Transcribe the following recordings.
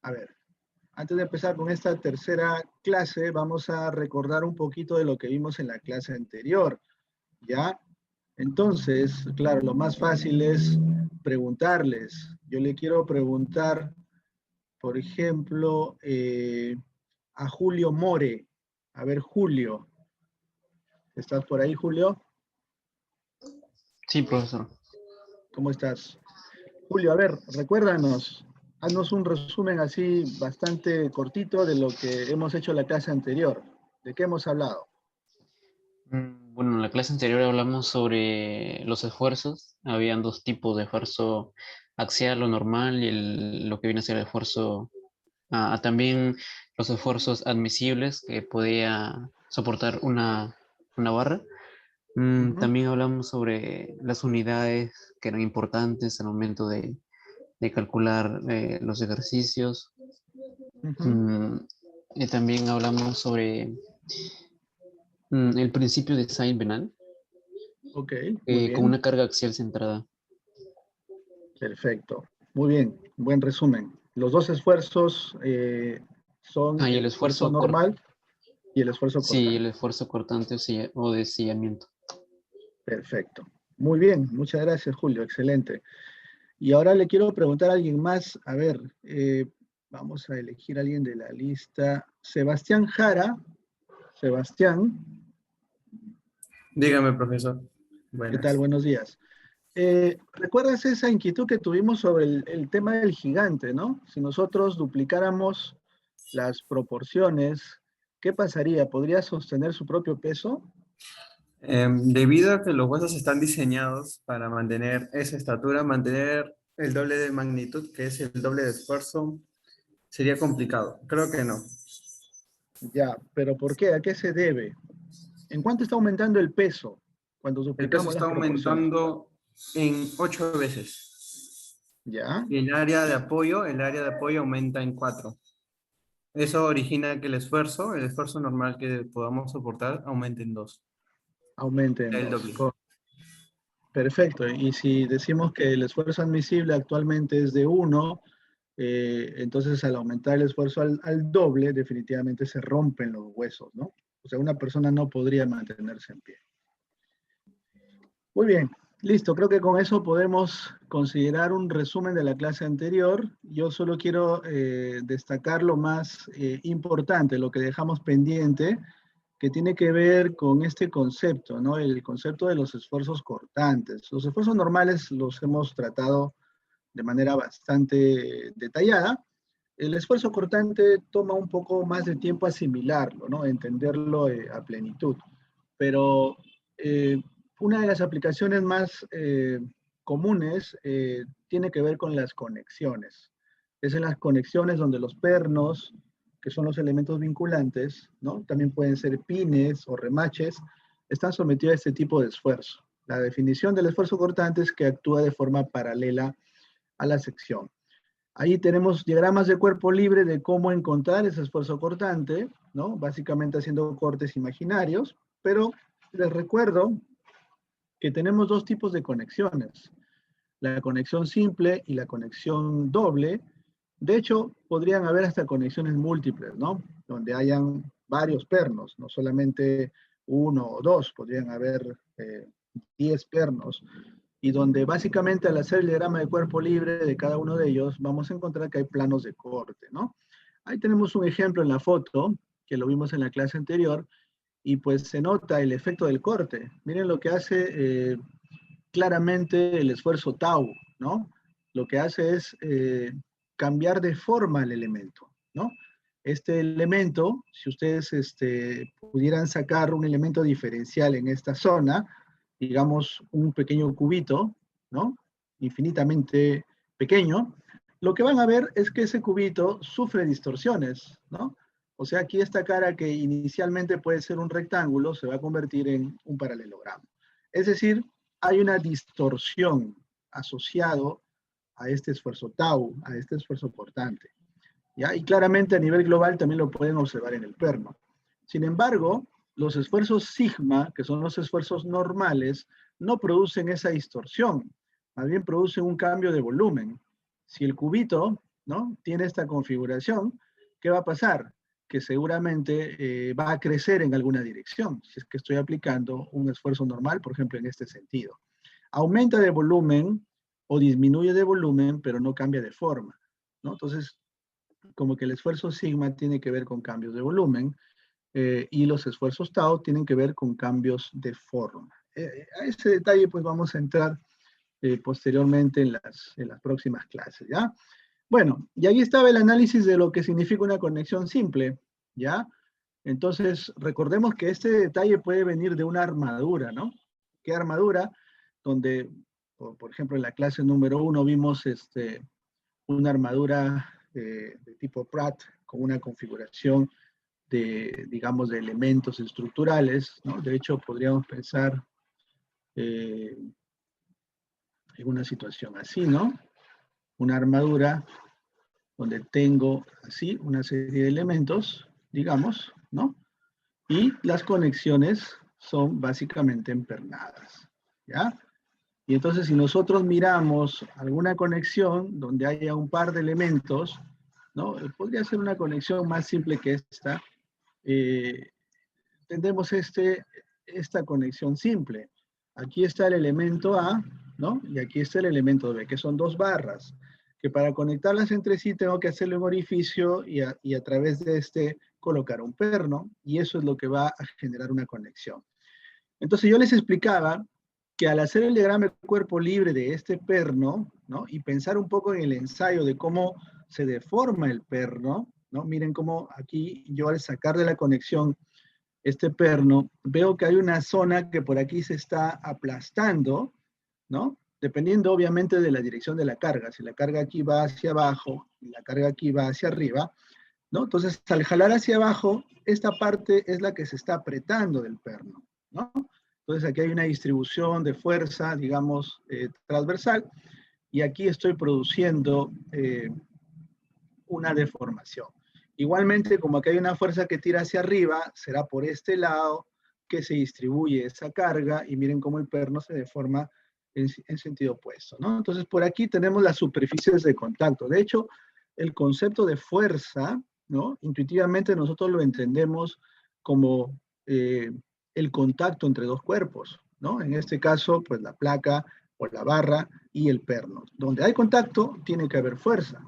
A ver, antes de empezar con esta tercera clase, vamos a recordar un poquito de lo que vimos en la clase anterior, ¿ya? Entonces, claro, lo más fácil es preguntarles. Yo le quiero preguntar, por ejemplo, a Julio More. A ver, Julio, ¿estás por ahí, Julio? Sí, profesor. ¿Cómo estás? Julio, a ver, recuérdanos, haznos un resumen así bastante cortito de lo que hemos hecho en la clase anterior. ¿De qué hemos hablado? Bueno, en la clase anterior hablamos sobre los esfuerzos. Habían dos tipos de esfuerzo axial o normal y lo que viene a ser el esfuerzo, también los esfuerzos admisibles que podía soportar una barra. Ujú, También hablamos sobre las unidades que eran importantes al momento de calcular los ejercicios. ujú. Mm, y también hablamos sobre el principio de Saint-Venant Ok, muy con bien, una carga axial centrada. perfecto. Muy bien, buen resumen. Los dos esfuerzos son Y el el esfuerzo esfuerzo, normal y el esfuerzo sí, el cortante. esfuerzo cortante o de sillamiento. Perfecto. Muy bien, muchas gracias, Julio, excelente. Y ahora le quiero preguntar a alguien más, a ver, vamos a elegir a alguien de la lista. Sebastián Jara. Sebastián, Dígame, profesor. ¿qué tal? Buenas. Buenos días. ¿Recuerdas esa inquietud que tuvimos sobre el tema del gigante, ¿no? Si nosotros duplicáramos las proporciones, ¿qué pasaría? ¿Podría sostener su propio peso? Debido a que los huesos están diseñados para mantener esa estatura, mantener el doble de magnitud, que es el doble de esfuerzo, sería complicado. Creo que no. Ya, pero ¿por qué? ¿A qué se debe? ¿En cuánto está aumentando el peso cuando El peso duplicamos las está proporciones? aumentando en 8 veces. ¿Ya? Y el área de apoyo aumenta en 4. Eso origina que el esfuerzo normal que podamos soportar, aumente en 2. Aumente en El dos. doble. Perfecto. Y si decimos que el esfuerzo admisible actualmente es de 1, entonces al aumentar el esfuerzo al doble, definitivamente se rompen los huesos, ¿no? O sea, una persona no podría mantenerse en pie. Muy bien, listo. Creo que con eso podemos considerar un resumen de la clase anterior. Yo solo quiero destacar lo más importante, lo que dejamos pendiente, que tiene que ver con este concepto, ¿no? El concepto de los esfuerzos cortantes. Los esfuerzos normales los hemos tratado de manera bastante detallada. El esfuerzo cortante toma un poco más de tiempo asimilarlo, ¿no? Entenderlo a plenitud. Pero eh, una de las aplicaciones más comunes tiene que ver con las conexiones. Es en las conexiones donde los pernos, que son los elementos vinculantes, ¿no? También pueden ser pines o remaches, están sometidos a este tipo de esfuerzo. La definición del esfuerzo cortante es que actúa de forma paralela a la sección. Ahí tenemos diagramas de cuerpo libre de cómo encontrar ese esfuerzo cortante, ¿no? Básicamente haciendo cortes imaginarios, pero les recuerdo que tenemos dos tipos de conexiones, la conexión simple y la conexión doble. De hecho, podrían haber hasta conexiones múltiples, ¿no? Donde hayan varios pernos, no solamente uno o dos, podrían haber 10 pernos, y donde básicamente al hacer el diagrama de cuerpo libre de cada uno de ellos, vamos a encontrar que hay planos de corte, ¿no? Ahí tenemos un ejemplo en la foto, que lo vimos en la clase anterior, y pues se nota el efecto del corte. Miren lo que hace claramente el esfuerzo tau, ¿no? Lo que hace es cambiar de forma el elemento, ¿no? Este elemento, si ustedes pudieran sacar un elemento diferencial en esta zona, digamos un pequeño cubito, ¿no? Infinitamente pequeño, lo que van a ver es que ese cubito sufre distorsiones, ¿no? O sea, aquí esta cara que inicialmente puede ser un rectángulo se va a convertir en un paralelogramo. Es decir, hay una distorsión asociado a este esfuerzo tau, a este esfuerzo cortante. ¿Ya? Y claramente a nivel global también lo pueden observar en el perno. Sin embargo, los esfuerzos sigma, que son los esfuerzos normales, no producen esa distorsión, más bien producen un cambio de volumen. Si el cubito ¿no? Tiene esta configuración, ¿qué va a pasar? Que seguramente va a crecer en alguna dirección, si es que estoy aplicando un esfuerzo normal, por ejemplo, en este sentido. Aumenta de volumen o disminuye de volumen, pero no cambia de forma, ¿no? Entonces, como que el esfuerzo sigma tiene que ver con cambios de volumen y los esfuerzos tau tienen que ver con cambios de forma. A ese detalle pues vamos a entrar posteriormente en las próximas clases, ¿ya? Bueno, y ahí estaba el análisis de lo que significa una conexión simple, ¿ya? Entonces, recordemos que este detalle puede venir de una armadura, ¿no? ¿Qué armadura? Donde, por ejemplo, en la clase número 1 vimos una armadura de tipo Pratt con una configuración de, digamos, de elementos estructurales, ¿no? De hecho, podríamos pensar en una situación así, ¿no? Una armadura donde tengo así una serie de elementos, digamos, ¿no? Y las conexiones son básicamente empernadas, ¿ya? Y entonces si nosotros miramos alguna conexión donde haya un par de elementos, ¿no? Podría ser una conexión más simple que esta. Tendemos esta conexión simple. Aquí está el elemento A, ¿no? Y aquí está el elemento B, que son dos barras, que para conectarlas entre sí tengo que hacerle un orificio y a través de colocar un perno, y eso es lo que va a generar una conexión. Entonces yo les explicaba que al hacer el diagrama de cuerpo libre de este perno, ¿no? Y pensar un poco en el ensayo de cómo se deforma el perno, ¿no? Miren cómo aquí yo al sacar de la conexión este perno, veo que hay una zona que por aquí se está aplastando, ¿no? Dependiendo obviamente de la dirección de la carga. Si la carga aquí va hacia abajo y la carga aquí va hacia arriba, ¿no? Entonces, al jalar hacia abajo, esta parte es la que se está apretando del perno, ¿no? Entonces, aquí hay una distribución de fuerza, digamos, transversal, y aquí estoy produciendo una deformación. Igualmente, como aquí hay una fuerza que tira hacia arriba, será por este lado que se distribuye esa carga, y miren cómo el perno se deforma en sentido opuesto, ¿no? Entonces, por aquí tenemos las superficies de contacto. De hecho, el concepto de fuerza, ¿no? Intuitivamente nosotros lo entendemos como el contacto entre dos cuerpos, ¿no? En este caso, pues la placa o la barra y el perno. Donde hay contacto, tiene que haber fuerza,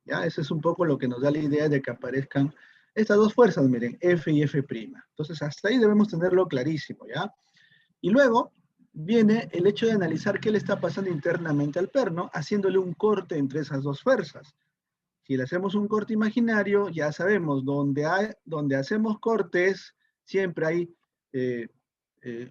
¿ya? Ese es un poco lo que nos da la idea de que aparezcan estas dos fuerzas, miren, F y F'. Entonces, hasta ahí debemos tenerlo clarísimo, ¿ya? Y luego viene el hecho de analizar qué le está pasando internamente al perno, haciéndole un corte entre esas dos fuerzas. Si le hacemos un corte imaginario, ya sabemos, donde hacemos cortes, siempre hay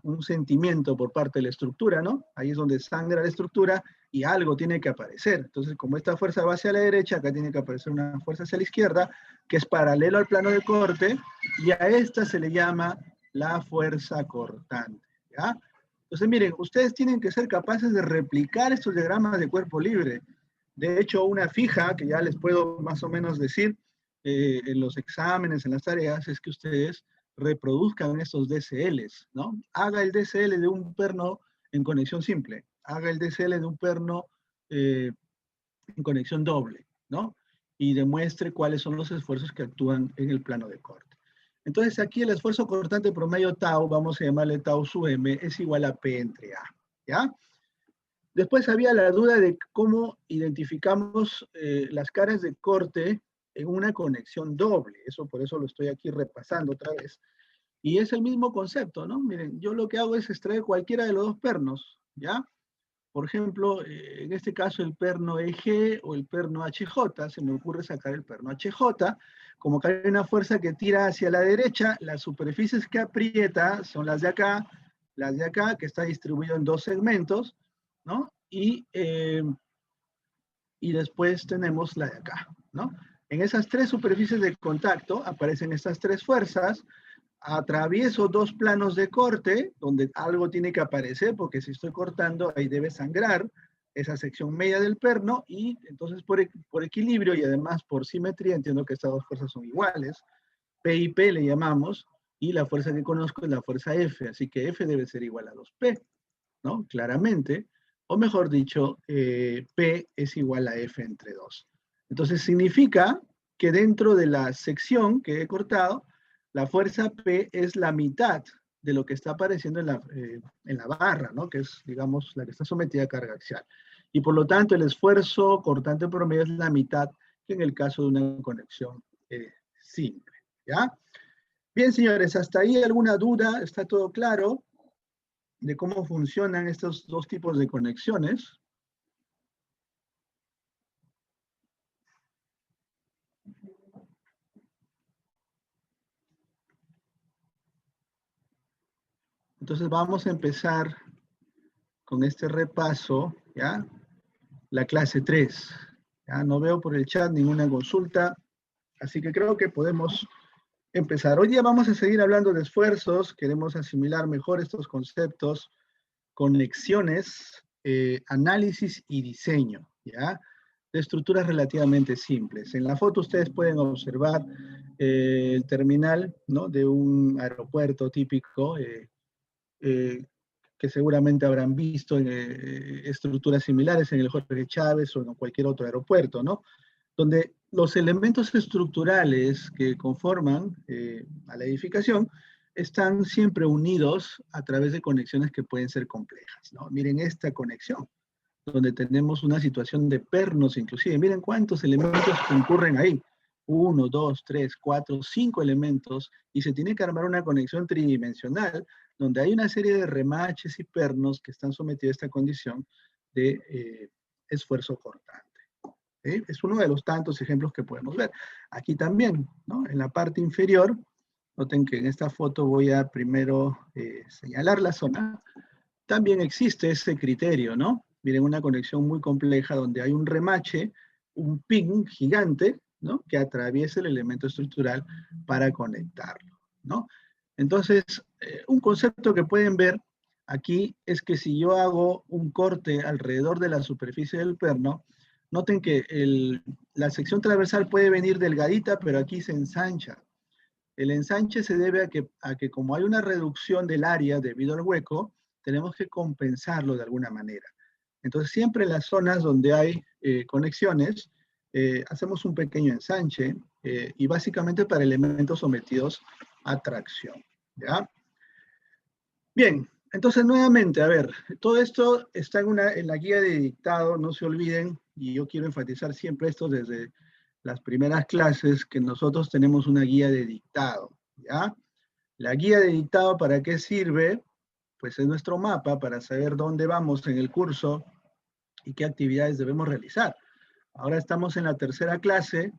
un sentimiento por parte de la estructura, ¿no? Ahí es donde sangra la estructura y algo tiene que aparecer. Entonces, como esta fuerza va hacia la derecha, acá tiene que aparecer una fuerza hacia la izquierda, que es paralelo al plano de corte, y a esta se le llama la fuerza cortante, ¿ya? Entonces, miren, ustedes tienen que ser capaces de replicar estos diagramas de cuerpo libre. De hecho, una fija que ya les puedo más o menos decir en los exámenes, en las tareas, es que ustedes reproduzcan estos DCLs, ¿no? Haga el DCL de un perno en conexión simple, haga el DCL de un perno en conexión doble, ¿no? Y demuestre cuáles son los esfuerzos que actúan en el plano de corte. Entonces aquí el esfuerzo cortante promedio tau, vamos a llamarle tau sub m, es igual a P entre A, ¿ya? Después había la duda de cómo identificamos las caras de corte en una conexión doble. Eso por eso lo estoy aquí repasando otra vez. Y es el mismo concepto, ¿no? Miren, yo lo que hago es extraer cualquiera de los dos pernos, ¿ya? Por ejemplo, en este caso el perno EG o el perno HJ, se me ocurre sacar el perno HJ. Como que hay una fuerza que tira hacia la derecha, las superficies que aprieta son las de acá, que está distribuido en dos segmentos, ¿no? Y después tenemos la de acá, ¿no? En esas tres superficies de contacto aparecen estas tres fuerzas. Atravieso dos planos de corte, donde algo tiene que aparecer, porque si estoy cortando, ahí debe sangrar esa sección media del perno, y entonces por equilibrio y además por simetría, entiendo que estas dos fuerzas son iguales. P y P le llamamos, y la fuerza que conozco es la fuerza F, así que F debe ser igual a 2P, ¿no? Claramente, o mejor dicho, P es igual a F entre 2. Entonces significa que dentro de la sección que he cortado, la fuerza P es la mitad de lo que está apareciendo en la barra, ¿no? Que es, digamos, la que está sometida a carga axial. Y por lo tanto, el esfuerzo cortante promedio es la mitad que en el caso de una conexión simple, ¿ya? Bien, señores, hasta ahí alguna duda, ¿está todo claro de cómo funcionan estos dos tipos de conexiones? Entonces vamos a empezar con este repaso, ¿ya? La clase 3. ¿Ya? No veo por el chat ninguna consulta, así que creo que podemos empezar. Hoy día vamos a seguir hablando de esfuerzos, queremos asimilar mejor estos conceptos, conexiones, análisis y diseño, ¿ya? De estructuras relativamente simples. En la foto ustedes pueden observar el terminal, ¿no? De un aeropuerto típico, que seguramente habrán visto en estructuras similares en el Jorge Chávez o en cualquier otro aeropuerto, ¿no? Donde los elementos estructurales que conforman a la edificación están siempre unidos a través de conexiones que pueden ser complejas, ¿no? Miren esta conexión, donde tenemos una situación de pernos inclusive. Miren cuántos elementos concurren ahí. 1, 2, 3, 4, 5 elementos, y se tiene que armar una conexión tridimensional donde hay una serie de remaches y pernos que están sometidos a esta condición de esfuerzo cortante. ¿Sí? Es uno de los tantos ejemplos que podemos ver. Aquí también, ¿no? En la parte inferior, noten que en esta foto voy a primero señalar la zona. También existe ese criterio, ¿no? Miren, una conexión muy compleja donde hay un remache, un pin gigante, ¿no? Que atraviesa el elemento estructural para conectarlo, ¿no? Entonces, un concepto que pueden ver aquí es que si yo hago un corte alrededor de la superficie del perno, noten que la sección transversal puede venir delgadita, pero aquí se ensancha. El ensanche se debe a que como hay una reducción del área debido al hueco, tenemos que compensarlo de alguna manera. Entonces, siempre en las zonas donde hay conexiones, hacemos un pequeño ensanche y básicamente para elementos sometidos a tracción, ¿ya? Bien, entonces nuevamente, a ver, todo esto está en la guía de dictado, no se olviden, y yo quiero enfatizar siempre esto desde las primeras clases, que nosotros tenemos una guía de dictado, ¿ya? La guía de dictado, ¿para qué sirve? Pues es nuestro mapa para saber dónde vamos en el curso y qué actividades debemos realizar. Ahora estamos en la tercera clase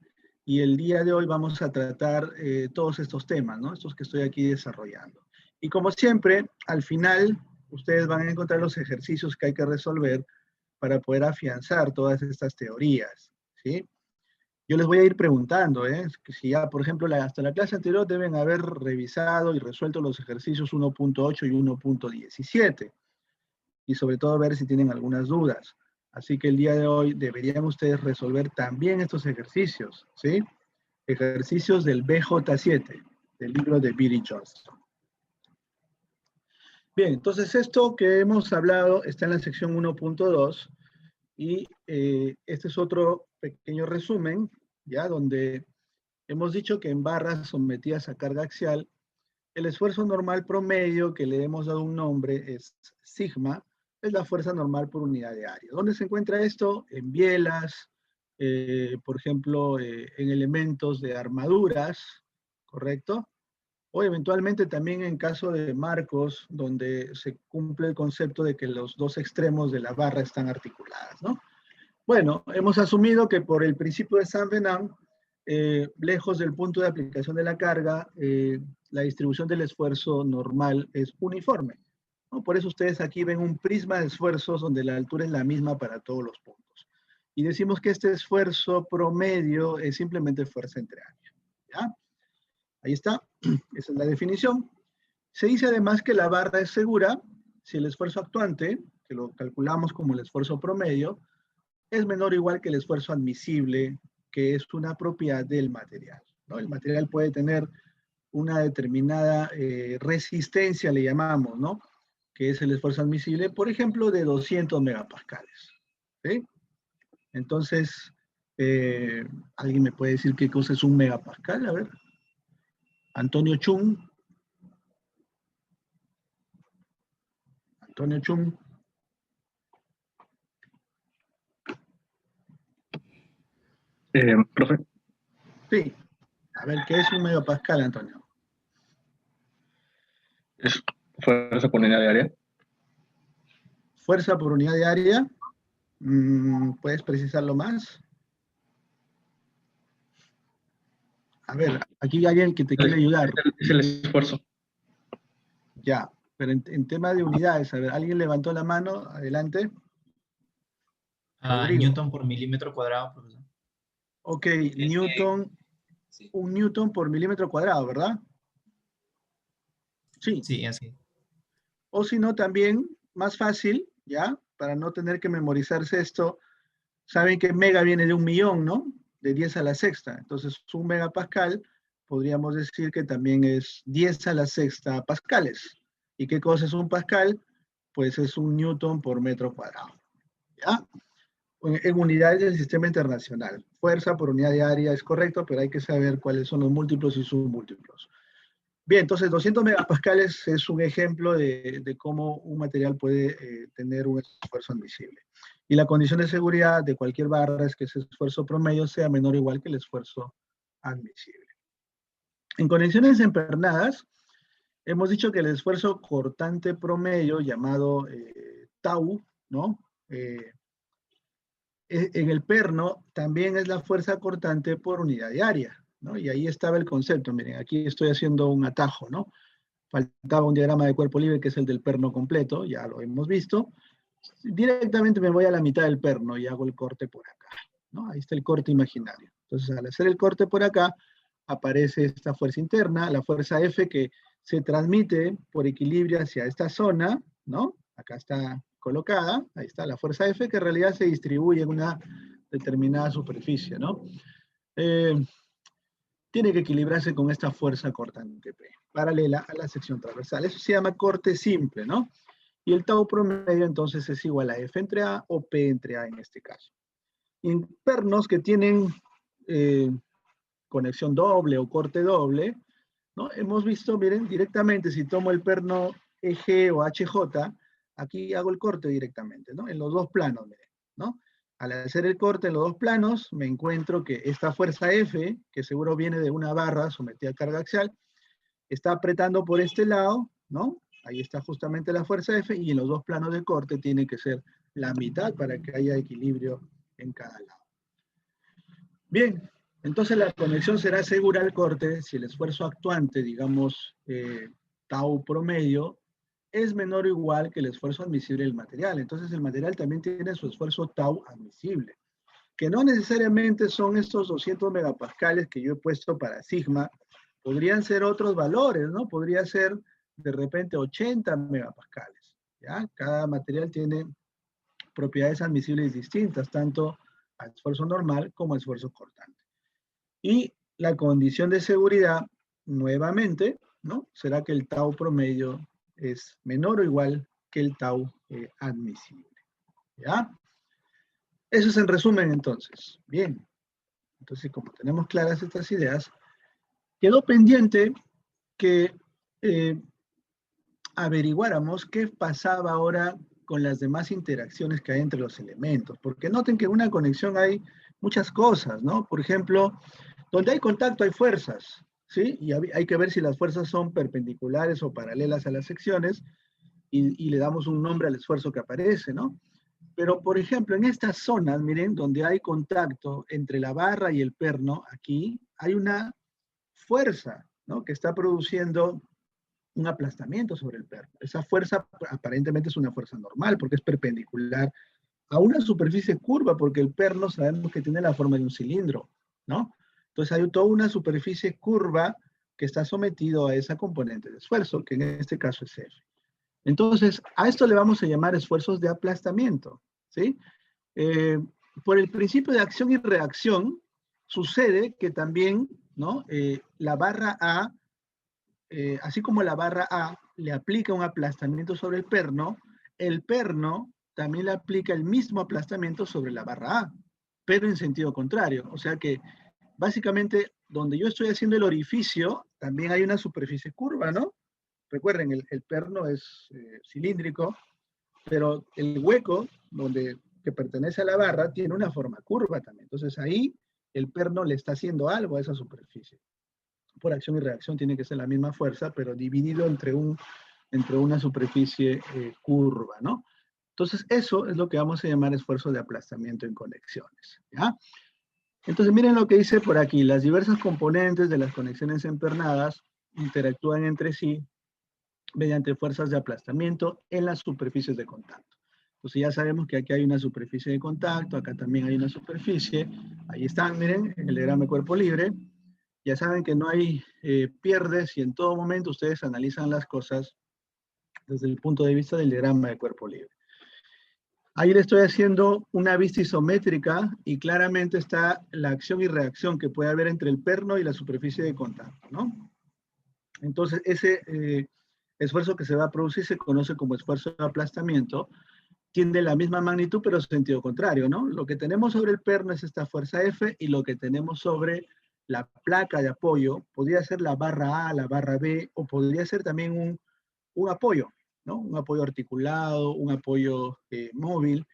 y el día de hoy vamos a tratar todos estos temas, ¿no? Estos que estoy aquí desarrollando. Y como siempre, al final, ustedes van a encontrar los ejercicios que hay que resolver para poder afianzar todas estas teorías, ¿sí? Yo les voy a ir preguntando, que si ya, por ejemplo, hasta la clase anterior deben haber revisado y resuelto los ejercicios 1.8 y 1.17. Y sobre todo ver si tienen algunas dudas. Así que el día de hoy deberían ustedes resolver también estos ejercicios, ¿sí? Ejercicios del BJ7, del libro de Billy Johnston. Bien, entonces esto que hemos hablado está en la sección 1.2 y este es otro pequeño resumen, ya, donde hemos dicho que en barras sometidas a carga axial, el esfuerzo normal promedio, que le hemos dado un nombre, es sigma, es la fuerza normal por unidad de área. ¿Dónde se encuentra esto? En bielas, por ejemplo, en elementos de armaduras, ¿correcto? O eventualmente también en caso de marcos, donde se cumple el concepto de que los dos extremos de la barra están articuladas, ¿no? Bueno, hemos asumido que por el principio de Saint-Venant, lejos del punto de aplicación de la carga, la distribución del esfuerzo normal es uniforme, ¿no? Por eso ustedes aquí ven un prisma de esfuerzos donde la altura es la misma para todos los puntos. Y decimos que este esfuerzo promedio es simplemente fuerza entre área, ¿ya? Ahí está, esa es la definición. Se dice además que la barra es segura si el esfuerzo actuante, que lo calculamos como el esfuerzo promedio, es menor o igual que el esfuerzo admisible, que es una propiedad del material, ¿no? El material puede tener una determinada resistencia, le llamamos, ¿no? Que es el esfuerzo admisible, por ejemplo, de 200 megapascales, ¿sí? Entonces, ¿Alguien me puede decir qué cosa es un megapascal? A ver. Antonio Chung. Antonio Chung. Profe, Sí. A ver, ¿qué es un megapascal, Antonio? es fuerza por unidad de área. Fuerza por unidad de área. ¿Puedes precisarlo más? A ver, aquí hay alguien que te quiere ayudar. Es el esfuerzo. Ya, pero en tema de unidades, a ver, ¿alguien levantó la mano? Adelante. Rodrigo. Newton por milímetro cuadrado, profesor. Ok, Newton, Sí. un Newton por milímetro cuadrado, ¿verdad? Sí. Sí, así. O si no, también, más fácil, ¿ya? Para no tener que memorizarse esto, saben que mega viene de 1.000.000, ¿no? De 10 a la sexta. Entonces, un megapascal, podríamos decir que también es 10 a la sexta pascales. ¿Y qué cosa es un pascal? Pues es un Newton por metro cuadrado, ¿ya? En unidades del sistema internacional. Fuerza por unidad de área es correcto, pero hay que saber cuáles son los múltiplos y submúltiplos. Bien, entonces 200 megapascales es un ejemplo de cómo un material puede tener un esfuerzo admisible. Y la condición de seguridad de cualquier barra es que ese esfuerzo promedio sea menor o igual que el esfuerzo admisible. En condiciones empernadas, hemos dicho que el esfuerzo cortante promedio, llamado tau, ¿no? En el perno también es la fuerza cortante por unidad de área, ¿no? Y ahí estaba el concepto. Miren, aquí estoy haciendo un atajo, ¿no? Faltaba un diagrama de cuerpo libre que es el del perno completo, ya lo hemos visto. Directamente me voy a la mitad del perno y hago el corte por acá, ¿no? Ahí está el corte imaginario. Entonces, al hacer el corte por acá, aparece esta fuerza interna, la fuerza F, que se transmite por equilibrio hacia esta zona, ¿no? Acá está colocada, ahí está la fuerza F, que en realidad se distribuye en una determinada superficie, ¿no? Tiene que equilibrarse con esta fuerza cortante P, paralela a la sección transversal. Eso se llama corte simple, ¿no? Y el tau promedio entonces es igual a F entre A o P entre A en este caso. Y en pernos que tienen conexión doble o corte doble, ¿no? Hemos visto, miren, directamente si tomo el perno EG o HJ, aquí hago el corte directamente, ¿no? En los dos planos, miren, ¿no? Al hacer el corte en los dos planos, me encuentro que esta fuerza F, que seguro viene de una barra sometida a carga axial, está apretando por este lado, ¿no? Ahí está justamente la fuerza F, y en los dos planos de corte tiene que ser la mitad para que haya equilibrio en cada lado. Bien, entonces la conexión será segura al corte si el esfuerzo actuante, digamos, tau promedio, es menor o igual que el esfuerzo admisible del material. Entonces el material también tiene su esfuerzo tau admisible, que no necesariamente son estos 200 megapascales que yo he puesto para sigma, podrían ser otros valores, ¿no? Podría ser de repente 80 megapascales, ¿ya? Cada material tiene propiedades admisibles distintas, tanto a esfuerzo normal como a esfuerzo cortante. Y la condición de seguridad, nuevamente, ¿no? Será que el tau promedio es menor o igual que el tau admisible, ¿ya? Eso es en resumen, entonces. Bien. Entonces, como tenemos claras estas ideas, quedó pendiente que averiguáramos qué pasaba ahora con las demás interacciones que hay entre los elementos. Porque noten que en una conexión hay muchas cosas, ¿no? Por ejemplo, donde hay contacto hay fuerzas, ¿sí? Y hay que ver si las fuerzas son perpendiculares o paralelas a las secciones y le damos un nombre al esfuerzo que aparece, ¿no? Pero, por ejemplo, en estas zonas, miren, donde hay contacto entre la barra y el perno, aquí hay una fuerza, ¿no? Que está produciendo un aplastamiento sobre el perno. Esa fuerza aparentemente es una fuerza normal porque es perpendicular a una superficie curva, porque el perno sabemos que tiene la forma de un cilindro, ¿no? Entonces hay toda una superficie curva que está sometido a esa componente de esfuerzo, que en este caso es F. Entonces, a esto le vamos a llamar esfuerzos de aplastamiento, ¿sí? Por el principio de acción y reacción, sucede que también, ¿no? La barra A, así como la barra A le aplica un aplastamiento sobre el perno también le aplica el mismo aplastamiento sobre la barra A. pero en sentido contrario. O sea que básicamente donde yo estoy haciendo el orificio, también hay una superficie curva, ¿no? Recuerden, el perno es cilíndrico, pero el hueco que pertenece a la barra tiene una forma curva también. Entonces ahí el perno le está haciendo algo a esa superficie. Por acción y reacción tiene que ser la misma fuerza, pero dividido entre una superficie curva, ¿no? Entonces eso es lo que vamos a llamar esfuerzo de aplastamiento en conexiones, ¿ya? Entonces miren lo que dice por aquí. Las diversas componentes de las conexiones empernadas interactúan entre sí mediante fuerzas de aplastamiento en las superficies de contacto. Entonces ya sabemos que aquí hay una superficie de contacto, acá también hay una superficie. Ahí están, miren, en el diagrama de cuerpo libre. Ya saben que no hay pierdes y en todo momento ustedes analizan las cosas desde el punto de vista del diagrama de cuerpo libre. Ahí le estoy haciendo una vista isométrica y claramente está la acción y reacción que puede haber entre el perno y la superficie de contacto, ¿no? Entonces, ese esfuerzo que se va a producir se conoce como esfuerzo de aplastamiento. Tiene la misma magnitud, pero en sentido contrario, ¿no? Lo que tenemos sobre el perno es esta fuerza F y lo que tenemos sobre la placa de apoyo podría ser la barra A, la barra B, o podría ser también un apoyo, ¿no? Un apoyo articulado, un apoyo móvil.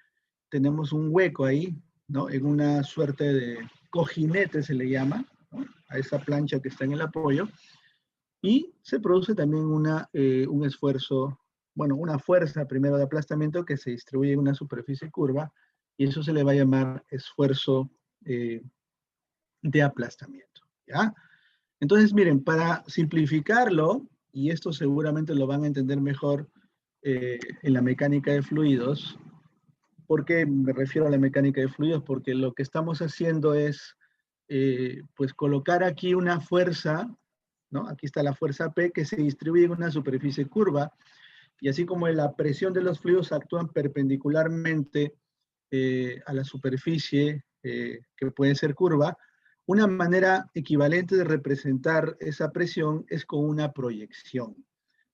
Tenemos un hueco ahí, ¿no? En una suerte de cojinete se le llama, ¿no? A esa plancha que está en el apoyo. Y se produce también un esfuerzo, bueno, una fuerza primero de aplastamiento que se distribuye en una superficie curva y eso se le va a llamar esfuerzo de aplastamiento, ¿ya? Entonces, miren, para simplificarlo, y esto seguramente lo van a entender mejor en la mecánica de fluidos. ¿Por qué me refiero a la mecánica de fluidos? Porque lo que estamos haciendo es, pues, colocar aquí una fuerza, ¿no? Aquí está la fuerza P que se distribuye en una superficie curva, y así como la presión de los fluidos actúan perpendicularmente a la superficie que puede ser curva, una manera equivalente de representar esa presión es con una proyección.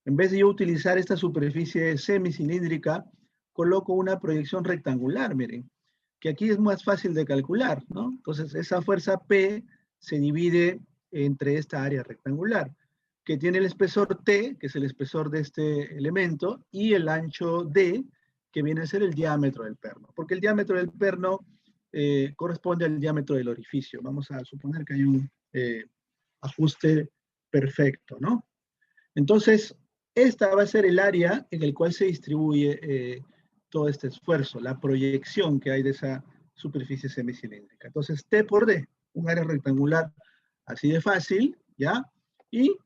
En vez de yo utilizar esta superficie semicilíndrica, coloco una proyección rectangular, miren, que aquí es más fácil de calcular, ¿no? Entonces, esa fuerza P se divide entre esta área rectangular, que tiene el espesor T, que es el espesor de este elemento, y el ancho D, que viene a ser el diámetro del perno, porque el diámetro del perno corresponde al diámetro del orificio. Vamos a suponer que hay un ajuste perfecto, ¿no? Entonces, esta va a ser el área en el cual se distribuye todo este esfuerzo, la proyección que hay de esa superficie semicilíndrica. Entonces, T por D, un área rectangular así de fácil, ¿ya? Y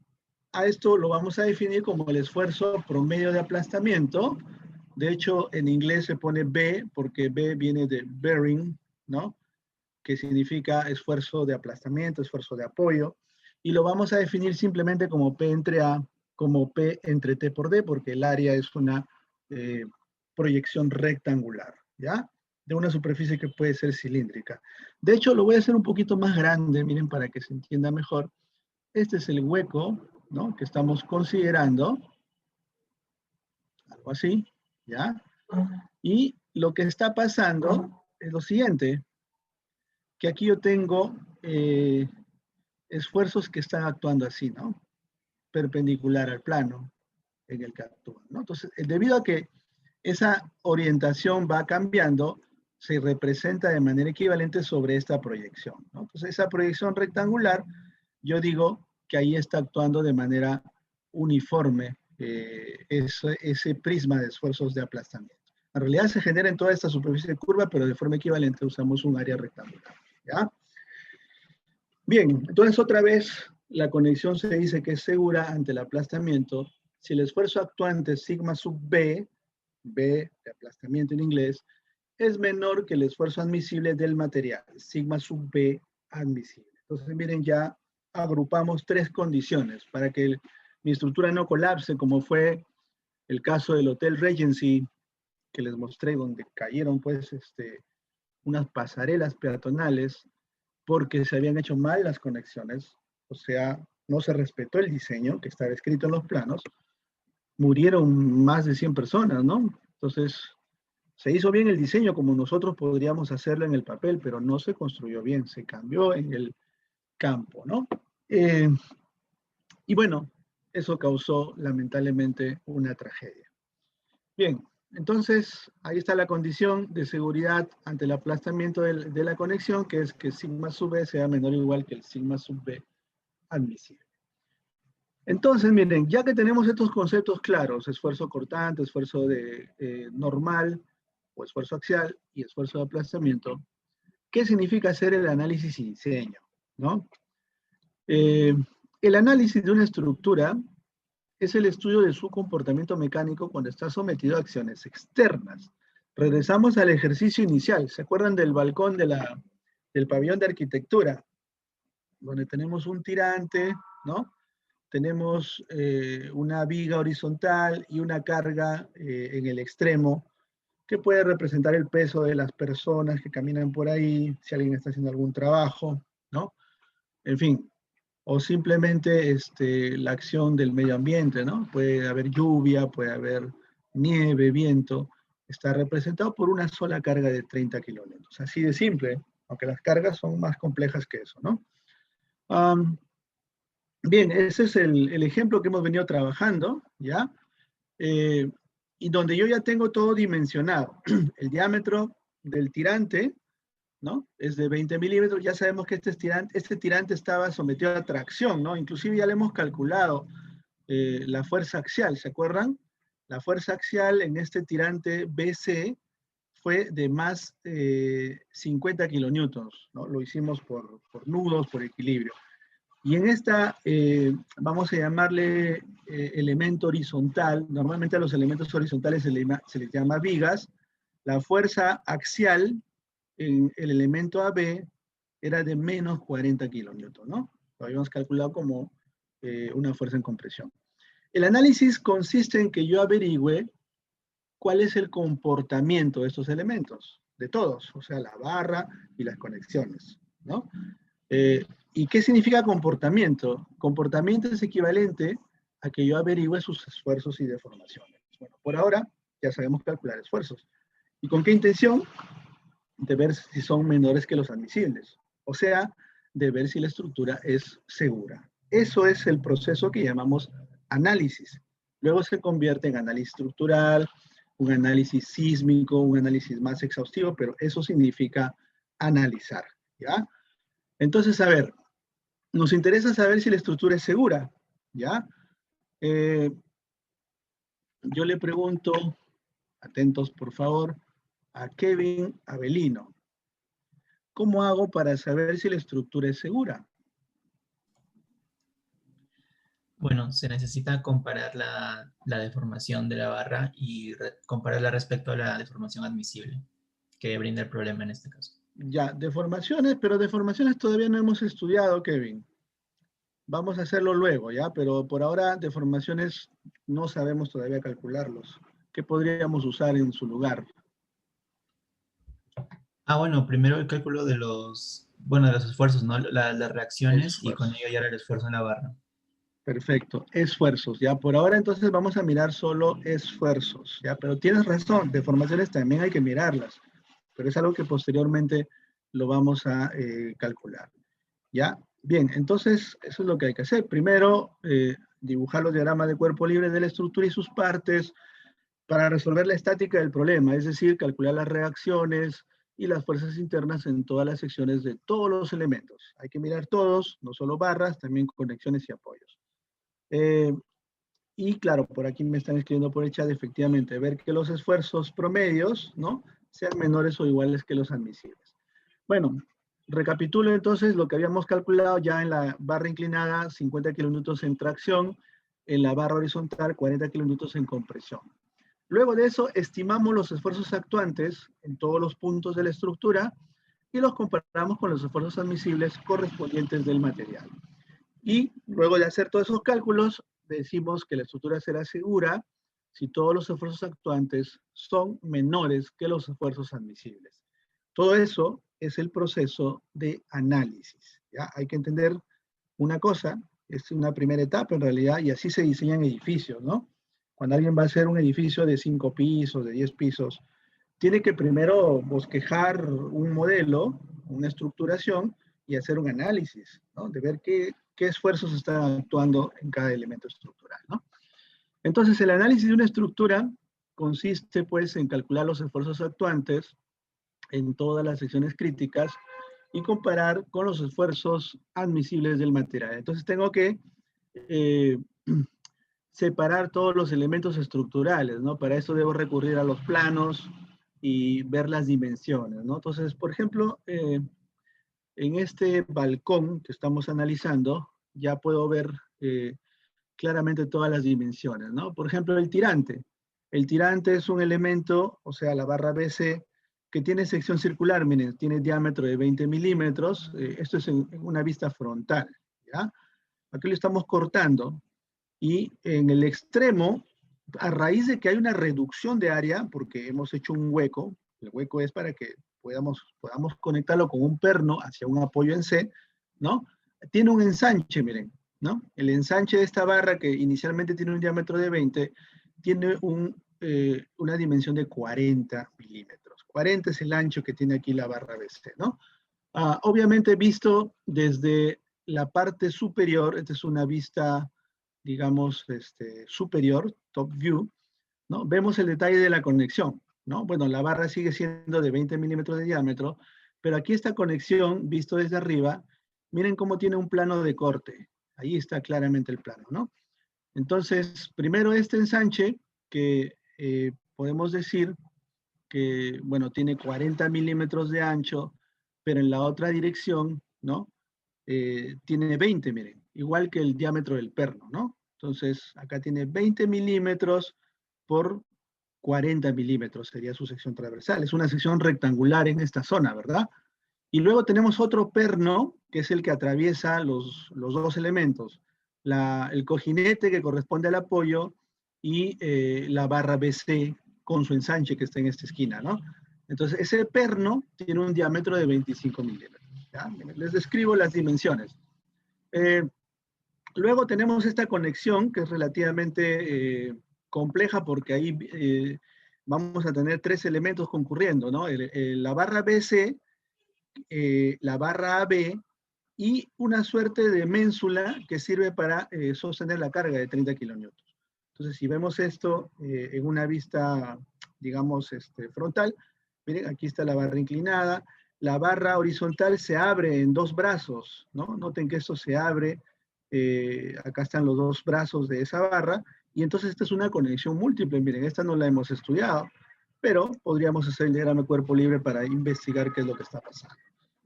a esto lo vamos a definir como el esfuerzo promedio de aplastamiento. De hecho, en inglés se pone B, porque B viene de bearing, ¿no? Que significa esfuerzo de aplastamiento, esfuerzo de apoyo. Y lo vamos a definir simplemente como P entre A, como P entre T por D, porque el área es una proyección rectangular, ¿ya? De una superficie que puede ser cilíndrica. De hecho, lo voy a hacer un poquito más grande, miren, para que se entienda mejor. Este es el hueco, ¿no? Que estamos considerando. Algo así, ¿ya? Y lo que está pasando es lo siguiente, que aquí yo tengo esfuerzos que están actuando así, ¿no? Perpendicular al plano en el que actúan, ¿no? Entonces, debido a que esa orientación va cambiando, se representa de manera equivalente sobre esta proyección, ¿no? Entonces, esa proyección rectangular, yo digo que ahí está actuando de manera uniforme ese prisma de esfuerzos de aplastamiento. En realidad se genera en toda esta superficie curva, pero de forma equivalente usamos un área rectangular, ¿ya? Bien, entonces otra vez la conexión se dice que es segura ante el aplastamiento si el esfuerzo actuante sigma sub B, B de aplastamiento en inglés, es menor que el esfuerzo admisible del material, sigma sub B admisible. Entonces miren, ya agrupamos tres condiciones para que mi estructura no colapse, como fue el caso del Hotel Regency que les mostré, donde cayeron pues unas pasarelas peatonales porque se habían hecho mal las conexiones, o sea, no se respetó el diseño que estaba escrito en los planos, murieron más de 100 personas, ¿no? Entonces, Se hizo bien el diseño como nosotros podríamos hacerlo en el papel, pero no se construyó bien, se cambió en el campo, ¿no? Y bueno, eso causó lamentablemente una tragedia. Bien, entonces ahí está la condición de seguridad ante el aplastamiento de la conexión, que es que sigma sub b sea menor o igual que el sigma sub b admisible. Entonces, miren, ya que tenemos estos conceptos claros, esfuerzo cortante, esfuerzo normal o esfuerzo axial y esfuerzo de aplastamiento, ¿qué significa hacer el análisis y diseño? ¿No? El análisis de una estructura es el estudio de su comportamiento mecánico cuando está sometido a acciones externas. Regresamos al ejercicio inicial. ¿Se acuerdan del balcón del pabellón de arquitectura? Donde tenemos un tirante, ¿no? Tenemos una viga horizontal y una carga en el extremo que puede representar el peso de las personas que caminan por ahí, si alguien está haciendo algún trabajo, ¿no? En fin, o simplemente la acción del medio ambiente, ¿no? Puede haber lluvia, puede haber nieve, viento, está representado por una sola carga de 30 kilómetros. Así de simple, aunque las cargas son más complejas que eso, ¿no? Bien, ese es el ejemplo que hemos venido trabajando, ¿ya? Y donde yo ya tengo todo dimensionado. El diámetro del tirante, ¿no? Es de 20 milímetros. Ya sabemos que este tirante estaba sometido a tracción, ¿no? Inclusive ya le hemos calculado la fuerza axial, ¿se acuerdan? La fuerza axial en este tirante BC fue de más 50 kilonewtons, ¿no? Lo hicimos por nudos, por equilibrio. Y en esta, vamos a llamarle elemento horizontal. Normalmente a los elementos horizontales se les llama vigas. La fuerza axial en el elemento AB era de menos 40 kilonewton, ¿no? Lo habíamos calculado como una fuerza en compresión. El análisis consiste en que yo averigüe cuál es el comportamiento de estos elementos, de todos, o sea, la barra y las conexiones, ¿no? ¿Y qué significa comportamiento? Comportamiento es equivalente a que yo averigüe sus esfuerzos y deformaciones. Bueno, por ahora ya sabemos calcular esfuerzos. ¿Y con qué intención? De ver si son menores que los admisibles. O sea, de ver si la estructura es segura. Eso es el proceso que llamamos análisis. Luego se convierte en análisis estructural, un análisis sísmico, un análisis más exhaustivo, pero eso significa analizar, ¿ya? Entonces, a ver, nos interesa saber si la estructura es segura, ¿ya? Yo le pregunto, atentos por favor, a Kevin Avelino. ¿Cómo hago para saber si la estructura es segura? Bueno, se necesita comparar la deformación de la barra y compararla respecto a la deformación admisible que brinda el problema en este caso. Ya, deformaciones, pero deformaciones todavía no hemos estudiado, Kevin. Vamos a hacerlo luego, ¿ya? Pero por ahora, deformaciones no sabemos todavía calcularlos. ¿Qué podríamos usar en su lugar? Bueno, primero el cálculo de los esfuerzos, ¿no? Las reacciones y con ello ya el esfuerzo en la barra. Perfecto, esfuerzos, ¿ya? Por ahora entonces vamos a mirar solo esfuerzos, ¿ya? Pero tienes razón, deformaciones también hay que mirarlas, pero es algo que posteriormente lo vamos a calcular, ¿ya? Bien, entonces eso es lo que hay que hacer. Primero, dibujar los diagramas de cuerpo libre de la estructura y sus partes para resolver la estática del problema, es decir, calcular las reacciones y las fuerzas internas en todas las secciones de todos los elementos. Hay que mirar todos, no solo barras, también conexiones y apoyos. Y claro, por aquí me están escribiendo por el chat, efectivamente, ver que los esfuerzos promedios, ¿no? Sean menores o iguales que los admisibles. Bueno, recapitulo entonces lo que habíamos calculado ya en la barra inclinada, 50 kilonewtons en tracción, en la barra horizontal, 40 kilonewtons en compresión. Luego de eso, estimamos los esfuerzos actuantes en todos los puntos de la estructura y los comparamos con los esfuerzos admisibles correspondientes del material. Y luego de hacer todos esos cálculos, decimos que la estructura será segura si todos los esfuerzos actuantes son menores que los esfuerzos admisibles. Todo eso es el proceso de análisis, ¿ya? Hay que entender una cosa, es una primera etapa en realidad, y así se diseñan edificios, ¿no? Cuando alguien va a hacer un edificio de 5 pisos, de 10 pisos, tiene que primero bosquejar un modelo, una estructuración, y hacer un análisis, ¿no? De ver qué esfuerzos están actuando en cada elemento estructural, ¿no? Entonces, el análisis de una estructura consiste, pues, en calcular los esfuerzos actuantes en todas las secciones críticas y comparar con los esfuerzos admisibles del material. Entonces, tengo que separar todos los elementos estructurales, ¿no? Para eso debo recurrir a los planos y ver las dimensiones, ¿no? Entonces, por ejemplo, en este balcón que estamos analizando, ya puedo ver claramente todas las dimensiones, ¿no? Por ejemplo, el tirante. El tirante es un elemento, o sea, la barra BC, que tiene sección circular, miren, tiene diámetro de 20 milímetros, esto es en una vista frontal, ¿ya? Aquí lo estamos cortando, y en el extremo, a raíz de que hay una reducción de área, porque hemos hecho un hueco, el hueco es para que podamos conectarlo con un perno hacia un apoyo en C, ¿no? Tiene un ensanche, miren, ¿no? El ensanche de esta barra, que inicialmente tiene un diámetro de 20, tiene una dimensión de 40 milímetros. 40 es el ancho que tiene aquí la barra BC, ¿no? Obviamente visto desde la parte superior, esta es una vista, digamos, superior, top view, ¿no? Vemos el detalle de la conexión, ¿no? Bueno, la barra sigue siendo de 20 milímetros de diámetro, pero aquí esta conexión, visto desde arriba, miren cómo tiene un plano de corte. Ahí está claramente el plano, ¿no? Entonces, primero este ensanche, que podemos decir que, bueno, tiene 40 milímetros de ancho, pero en la otra dirección, ¿no? Tiene 20, miren, igual que el diámetro del perno, ¿no? Entonces, acá tiene 20 milímetros por 40 milímetros, sería su sección transversal. Es una sección rectangular en esta zona, ¿verdad? Y luego tenemos otro perno, que es el que atraviesa los dos elementos. El cojinete que corresponde al apoyo y la barra BC con su ensanche que está en esta esquina, ¿no? Entonces, ese perno tiene un diámetro de 25 milímetros. ¿Ya? Les describo las dimensiones. Luego tenemos esta conexión que es relativamente compleja porque ahí vamos a tener tres elementos concurriendo, ¿no? La barra BC, la barra AB y una suerte de ménsula que sirve para sostener la carga de 30 kilonewtons. Entonces, si vemos esto en una vista, digamos, frontal, miren, aquí está la barra inclinada, la barra horizontal se abre en dos brazos, ¿no? Noten que esto se abre, acá están los dos brazos de esa barra, y entonces esta es una conexión múltiple, miren, esta no la hemos estudiado, pero podríamos hacer el diagrama de cuerpo libre para investigar qué es lo que está pasando.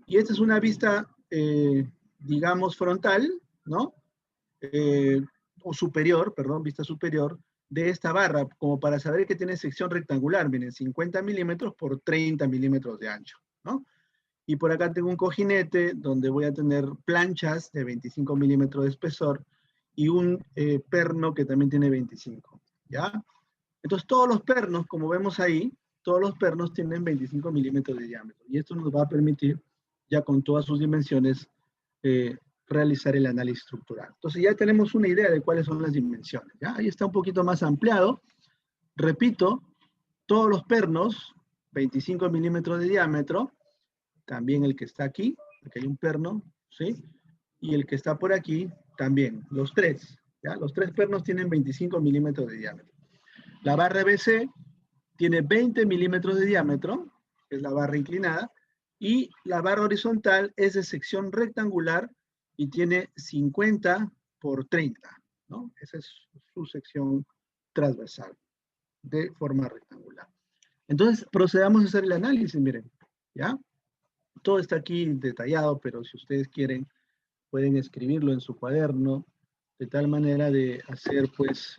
Y esta es una vista, digamos, frontal, ¿no? O superior, perdón, vista superior, de esta barra, como para saber que tiene sección rectangular, miren, 50 milímetros por 30 milímetros de ancho, ¿no? Y por acá tengo un cojinete donde voy a tener planchas de 25 milímetros de espesor y un perno que también tiene 25, ¿ya? Entonces todos los pernos, como vemos ahí, todos los pernos tienen 25 milímetros de diámetro. Y esto nos va a permitir, ya con todas sus dimensiones, realizar el análisis estructural. Entonces ya tenemos una idea de cuáles son las dimensiones, ¿ya? Ahí está un poquito más ampliado. Repito, todos los pernos, 25 milímetros de diámetro, también el que está aquí hay un perno, ¿sí? Y el que está por aquí, también, los tres, ¿ya? Los tres pernos tienen 25 milímetros de diámetro. La barra BC tiene 20 milímetros de diámetro, que es la barra inclinada, y la barra horizontal es de sección rectangular y tiene 50 por 30, ¿no? Esa es su sección transversal de forma rectangular. Entonces, procedamos a hacer el análisis, miren, ¿ya? Todo está aquí detallado, pero si ustedes quieren, pueden escribirlo en su cuaderno, de tal manera de hacer, pues,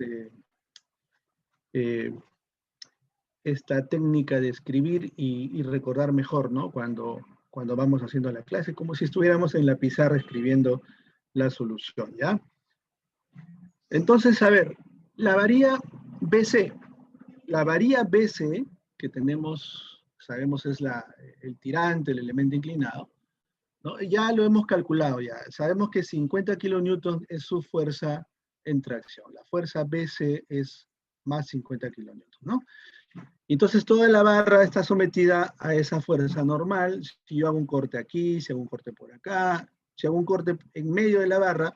esta técnica de escribir y recordar mejor, ¿no? Cuando vamos haciendo la clase, como si estuviéramos en la pizarra escribiendo la solución, ¿ya? Entonces, a ver, la varilla BC. La varilla BC, que tenemos, sabemos es el tirante, el elemento inclinado, ¿no? Ya lo hemos calculado ya. Sabemos que 50 kilonewtons es su fuerza en tracción. La fuerza BC es más 50 kilonewtons, ¿no? Entonces toda la barra está sometida a esa fuerza normal. Si yo hago un corte aquí, si hago un corte por acá, si hago un corte en medio de la barra,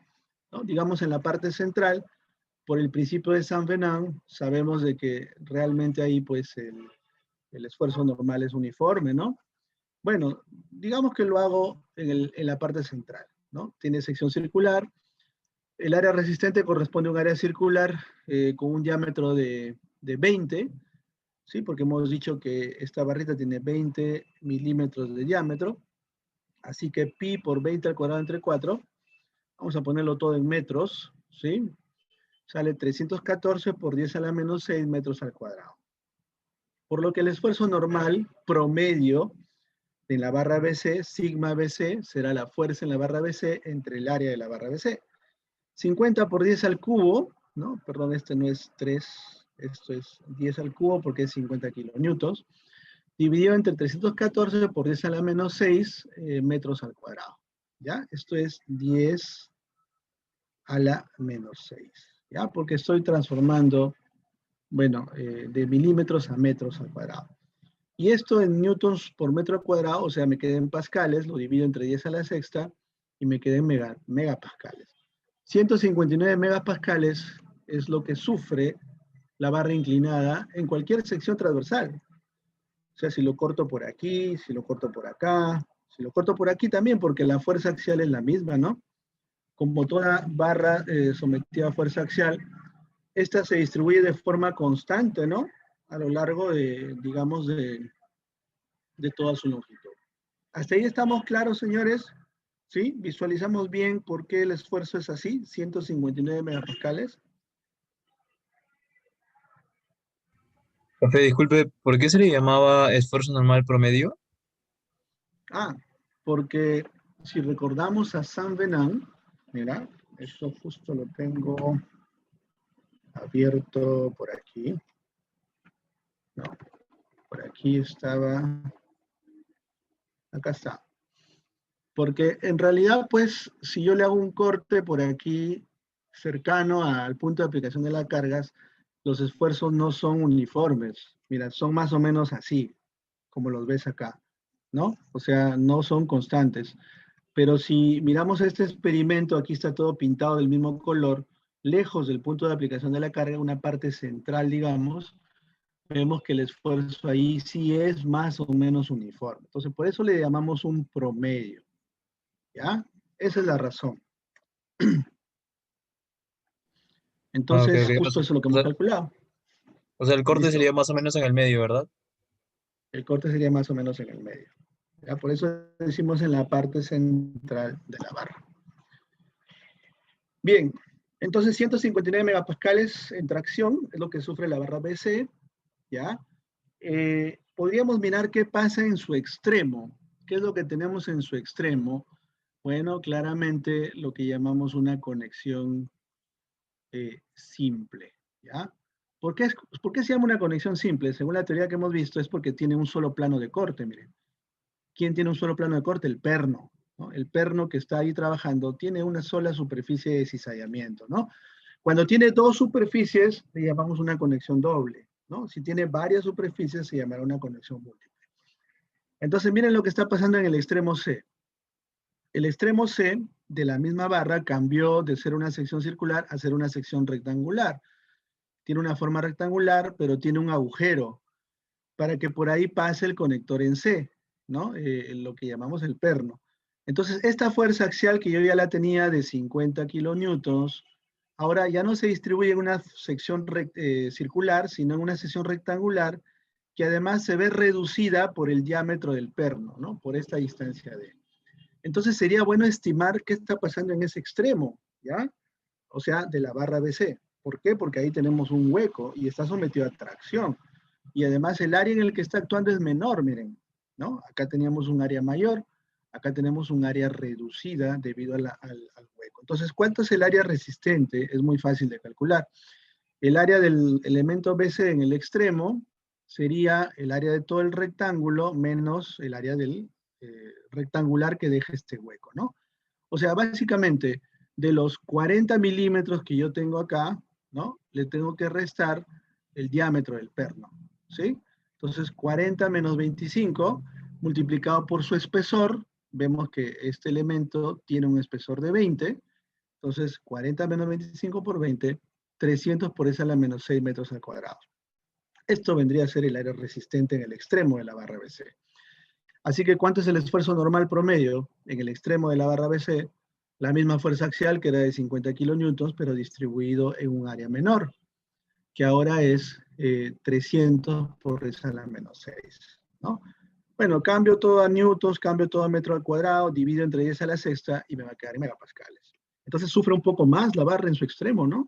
¿no? Digamos en la parte central, por el principio de Saint-Venant, sabemos de que realmente ahí pues el esfuerzo normal es uniforme, ¿no? Bueno, digamos que lo hago en la parte central, ¿no? Tiene sección circular. El área resistente corresponde a un área circular con un diámetro de 20, ¿sí? Porque hemos dicho que esta barrita tiene 20 milímetros de diámetro. Así que pi por 20 al cuadrado entre 4, vamos a ponerlo todo en metros, ¿sí? Sale 314 por 10 a la menos 6 metros al cuadrado. Por lo que el esfuerzo normal promedio en la barra BC, sigma BC, será la fuerza en la barra BC entre el área de la barra BC. 50 por 10 al cubo, ¿no? Perdón, este no es 3, esto es 10 al cubo porque es 50 kilonewtons, dividido entre 314 por 10 a la menos 6 metros al cuadrado, ¿ya? Esto es 10 a la menos 6, ¿ya? Porque estoy transformando, bueno, de milímetros a metros al cuadrado. Y esto en newtons por metro cuadrado, o sea, me quedé en pascales, lo divido entre 10 a la sexta y me quedé en megapascales. 159 megapascales es lo que sufre la barra inclinada en cualquier sección transversal. O sea, si lo corto por aquí, si lo corto por acá, si lo corto por aquí también, porque la fuerza axial es la misma, ¿no? Como toda barra sometida a fuerza axial, esta se distribuye de forma constante, ¿no? A lo largo de, digamos, de toda su longitud. ¿Hasta ahí estamos claros, señores? ¿Sí? Visualizamos bien por qué el esfuerzo es así, 159 megapascales. Profe, disculpe, ¿por qué se le llamaba esfuerzo normal promedio? Ah, porque si recordamos a Saint-Venant, mira, esto justo lo tengo abierto por aquí. No, por aquí estaba, acá está. Porque en realidad, pues, si yo le hago un corte por aquí cercano al punto de aplicación de las cargas, los esfuerzos no son uniformes. Mira, son más o menos así, como los ves acá, ¿no? O sea, no son constantes. Pero si miramos este experimento, aquí está todo pintado del mismo color, lejos del punto de aplicación de la carga, una parte central, digamos, vemos que el esfuerzo ahí sí es más o menos uniforme. Entonces, por eso le llamamos un promedio, ¿ya? Esa es la razón. Ah, ok, Entonces, ok. justo eso es lo que O hemos sea, calculado. o sea, el corte ¿Listo? sería más o menos en el medio, ¿verdad? El corte sería más o menos en el medio. ¿Ya? Por eso decimos en la parte central de la barra. Bien, entonces 159 megapascales en tracción es lo que sufre la barra BC, ¿ya? Podríamos mirar qué pasa en su extremo. ¿Qué es lo que tenemos en su extremo? Bueno, claramente lo que llamamos una conexión simple, ¿ya? ¿Por qué se llama una conexión simple? Según la teoría que hemos visto, es porque tiene un solo plano de corte, miren. ¿Quién tiene un solo plano de corte? El perno, ¿no? El perno que está ahí trabajando tiene una sola superficie de cizallamiento, ¿no? Cuando tiene dos superficies, le llamamos una conexión doble, ¿no? Si tiene varias superficies, se llamará una conexión múltiple. Entonces, miren lo que está pasando en el extremo C. El extremo C de la misma barra cambió de ser una sección circular a ser una sección rectangular. Tiene una forma rectangular, pero tiene un agujero para que por ahí pase el conector en C, ¿no? Lo que llamamos el perno. Entonces, esta fuerza axial que yo ya la tenía de 50 kilonewtons, ahora ya no se distribuye en una sección circular, sino en una sección rectangular, que además se ve reducida por el diámetro del perno, ¿no? Por esta distancia de. Entonces sería bueno estimar qué está pasando en ese extremo, ¿ya? O sea, de la barra BC. ¿Por qué? Porque ahí tenemos un hueco y está sometido a tracción. Y además el área en el que está actuando es menor, miren, ¿no? Acá teníamos un área mayor, acá tenemos un área reducida debido al hueco. Entonces, ¿cuánto es el área resistente? Es muy fácil de calcular. El área del elemento BC en el extremo sería el área de todo el rectángulo menos el área del rectangular que deja este hueco, ¿no? O sea, básicamente, de los 40 milímetros que yo tengo acá, ¿no? Le tengo que restar el diámetro del perno. ¿sí? Entonces 40 menos 25 multiplicado por su espesor, vemos que este elemento tiene un espesor de 20, entonces 40 menos 25 por 20, 300 por esa a la menos 6 metros al cuadrado. Esto vendría a ser el área resistente en el extremo de la barra BC. Así que, ¿cuánto es el esfuerzo normal promedio en el extremo de la barra BC? La misma fuerza axial, que era de 50 kilonewtons, pero distribuido en un área menor, que ahora es 300 por esa a la menos 6, ¿no? Bueno, cambio todo a newtons, cambio todo a metro al cuadrado, divido entre 10 a la sexta y me va a quedar en megapascales. Entonces sufre un poco más la barra en su extremo, ¿no?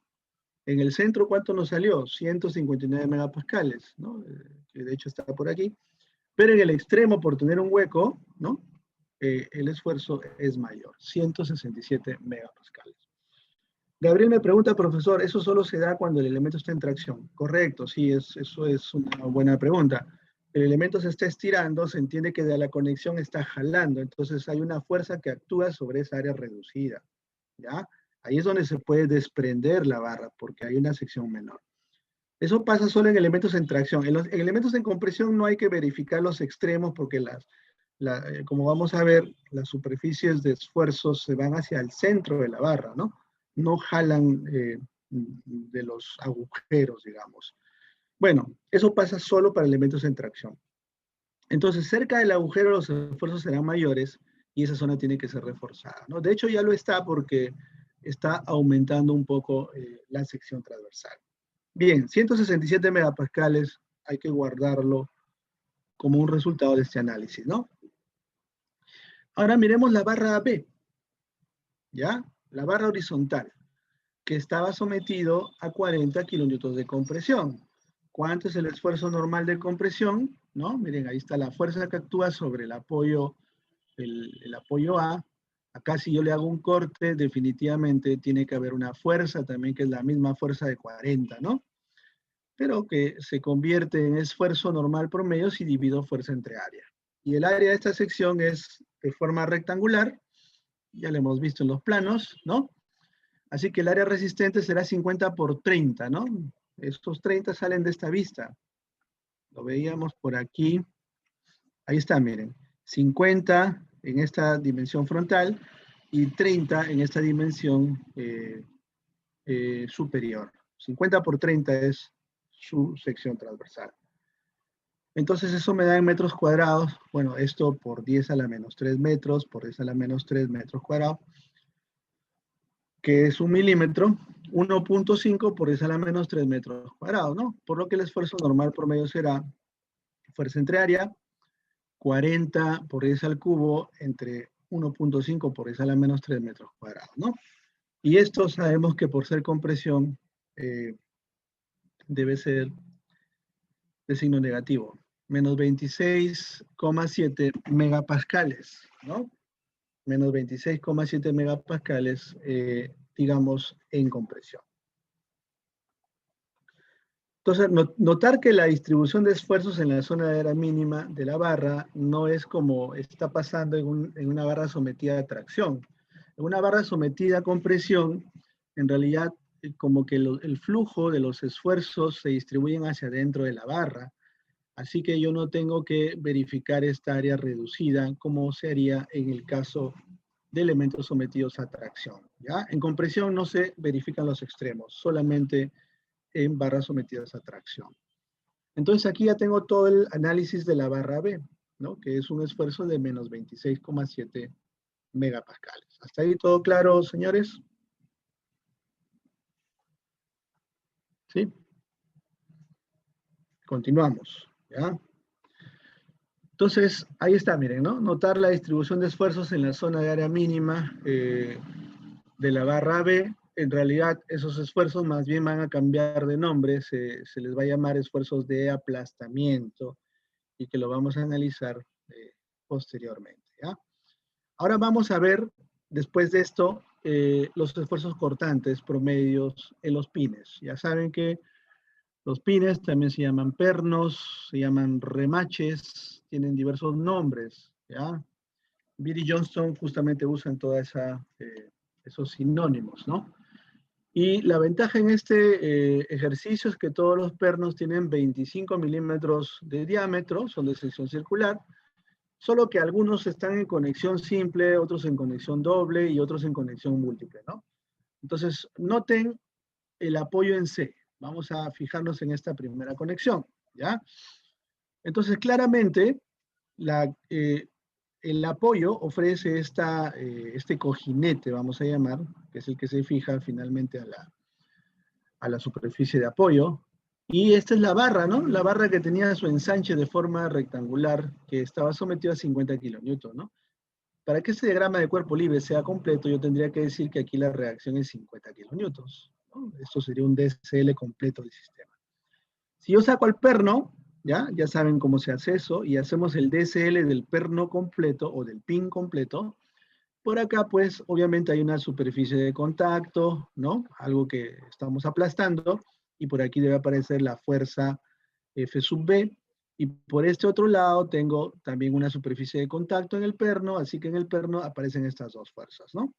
En el centro, ¿cuánto nos salió? 159 megapascales, ¿no? Que de hecho está por aquí. Pero en el extremo, por tener un hueco, ¿no? El esfuerzo es mayor, 167 megapascales. Gabriel me pregunta, profesor, ¿eso solo se da cuando el elemento está en tracción? Correcto, sí, eso es una buena pregunta. El elemento se está estirando, se entiende que de la conexión está jalando, entonces hay una fuerza que actúa sobre esa área reducida, ¿ya? Ahí es donde se puede desprender la barra, porque hay una sección menor. Eso pasa solo en elementos en tracción. En elementos en compresión no hay que verificar los extremos, porque como vamos a ver, las superficies de esfuerzos se van hacia el centro de la barra, ¿no? No jalan de los agujeros, digamos. Bueno, eso pasa solo para elementos en tracción. Entonces, cerca del agujero los esfuerzos serán mayores y esa zona tiene que ser reforzada, ¿no? De hecho, ya lo está porque está aumentando un poco la sección transversal. Bien, 167 megapascales hay que guardarlo como un resultado de este análisis, ¿no? Ahora miremos la barra B, ¿ya? La barra horizontal, que estaba sometido a 40 kilonewtons de compresión. ¿Cuánto es el esfuerzo normal de compresión? ¿No? Miren, ahí está la fuerza que actúa sobre el apoyo A. Acá si yo le hago un corte, definitivamente tiene que haber una fuerza también, que es la misma fuerza de 40, ¿no? Pero que se convierte en esfuerzo normal promedio si divido fuerza entre área. Y el área de esta sección es de forma rectangular, ya lo hemos visto en los planos, ¿no? Así que el área resistente será 50 por 30, ¿no? Estos 30 salen de esta vista. Lo veíamos por aquí. Ahí está, miren. 50 en esta dimensión frontal y 30 en esta dimensión superior. 50 por 30 es su sección transversal. Entonces eso me da en metros cuadrados, bueno, esto por 10 a la menos 3 metros, por 10 a la menos 3 metros cuadrados, que es 1 milímetro, 1.5 por 10 a la menos 3 metros cuadrados, ¿no? Por lo que el esfuerzo normal promedio será fuerza entre área, 40 por 10 al cubo entre 1.5 por 10 a la menos 3 metros cuadrados, ¿no? Y esto sabemos que por ser compresión debe ser de signo negativo, menos 26,7 megapascales, ¿no? Menos 26,7 megapascales, digamos, en compresión. Entonces, notar que la distribución de esfuerzos en la zona de área mínima de la barra no es como está pasando en una barra sometida a tracción. En una barra sometida a compresión, en realidad, como que el flujo de los esfuerzos se distribuyen hacia adentro de la barra. Así que yo no tengo que verificar esta área reducida como se haría en el caso de elementos sometidos a tracción, ¿ya? En compresión no se verifican los extremos, solamente en barras sometidas a tracción. Entonces aquí ya tengo todo el análisis de la barra B, ¿no? Que es un esfuerzo de menos 26,7 megapascales. ¿Hasta ahí todo claro, señores? ¿Sí? Continuamos, ¿ya? Entonces, ahí está, miren, ¿no? Notar la distribución de esfuerzos en la zona de área mínima de la barra B. En realidad, esos esfuerzos más bien van a cambiar de nombre, se les va a llamar esfuerzos de aplastamiento y que lo vamos a analizar posteriormente, ¿ya? Ahora vamos a ver, después de esto, los esfuerzos cortantes promedios en los pines. Ya saben que los pines también se llaman pernos, se llaman remaches, tienen diversos nombres, ¿ya? Beatty Johnston justamente usan todos esos sinónimos, ¿no? Y la ventaja en este ejercicio es que todos los pernos tienen 25 milímetros de diámetro, son de sección circular, solo que algunos están en conexión simple, otros en conexión doble y otros en conexión múltiple, ¿no? Entonces, noten el apoyo en C. Vamos a fijarnos en esta primera conexión, ¿ya? Entonces, claramente, el apoyo ofrece este cojinete, vamos a llamar, que es el que se fija finalmente a la superficie de apoyo. Y esta es la barra, ¿no? La barra que tenía su ensanche de forma rectangular, que estaba sometido a 50 kilonewton, ¿no? Para que este diagrama de cuerpo libre sea completo, yo tendría que decir que aquí la reacción es 50 kilonewtons, ¿no? Esto sería un DCL completo del sistema. Si yo saco al perno, ya saben cómo se hace eso, y hacemos el DCL del perno completo o del pin completo, por acá, pues, obviamente hay una superficie de contacto, ¿no? Algo que estamos aplastando, y por aquí debe aparecer la fuerza F sub B, y por este otro lado tengo también una superficie de contacto en el perno, así que en el perno aparecen estas dos fuerzas, ¿no?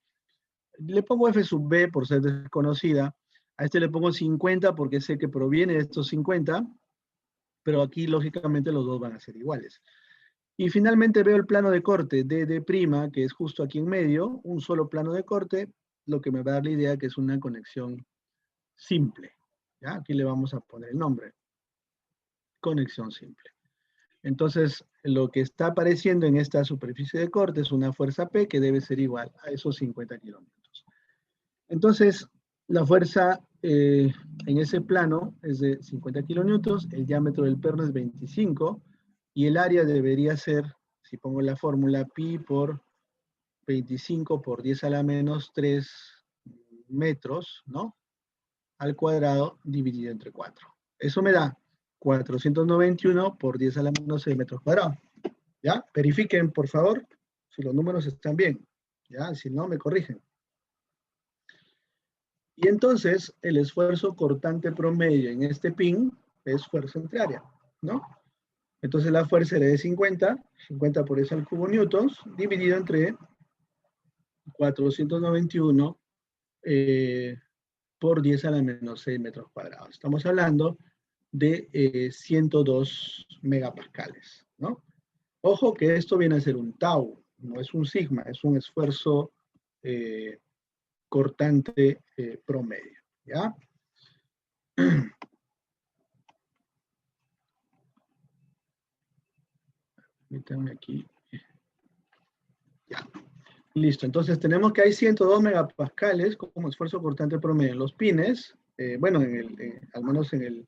Le pongo F sub B por ser desconocida, a este le pongo 50 porque sé que proviene de estos 50, pero aquí lógicamente los dos van a ser iguales. Y finalmente veo el plano de corte DD', que es justo aquí en medio, un solo plano de corte, lo que me va a dar la idea que es una conexión simple. ¿Ya? Aquí le vamos a poner el nombre. Conexión simple. Entonces, lo que está apareciendo en esta superficie de corte es una fuerza P que debe ser igual a esos 50 kilómetros. Entonces, la fuerza en ese plano es de 50 kilonewtons, el diámetro del perno es 25, y el área debería ser, si pongo la fórmula, pi por 25 por 10 a la menos 3 metros, ¿no? Al cuadrado dividido entre 4. Eso me da 491 por 10 a la menos 6 metros cuadrados. ¿Ya? Verifiquen, por favor, si los números están bien. ¿Ya? Si no, me corrigen. Y entonces, el esfuerzo cortante promedio en este pin es fuerza entre área, ¿no? Entonces la fuerza era de 50 por eso al cubo newtons, dividido entre 491 por 10 a la menos 6 metros cuadrados. Estamos hablando de 102 megapascales, ¿no? Ojo que esto viene a ser un tau, no es un sigma, es un esfuerzo cortante promedio, ¿ya? Permítanme aquí. Ya. Listo, entonces tenemos que hay 102 megapascales como esfuerzo cortante promedio en los pines, bueno, al menos en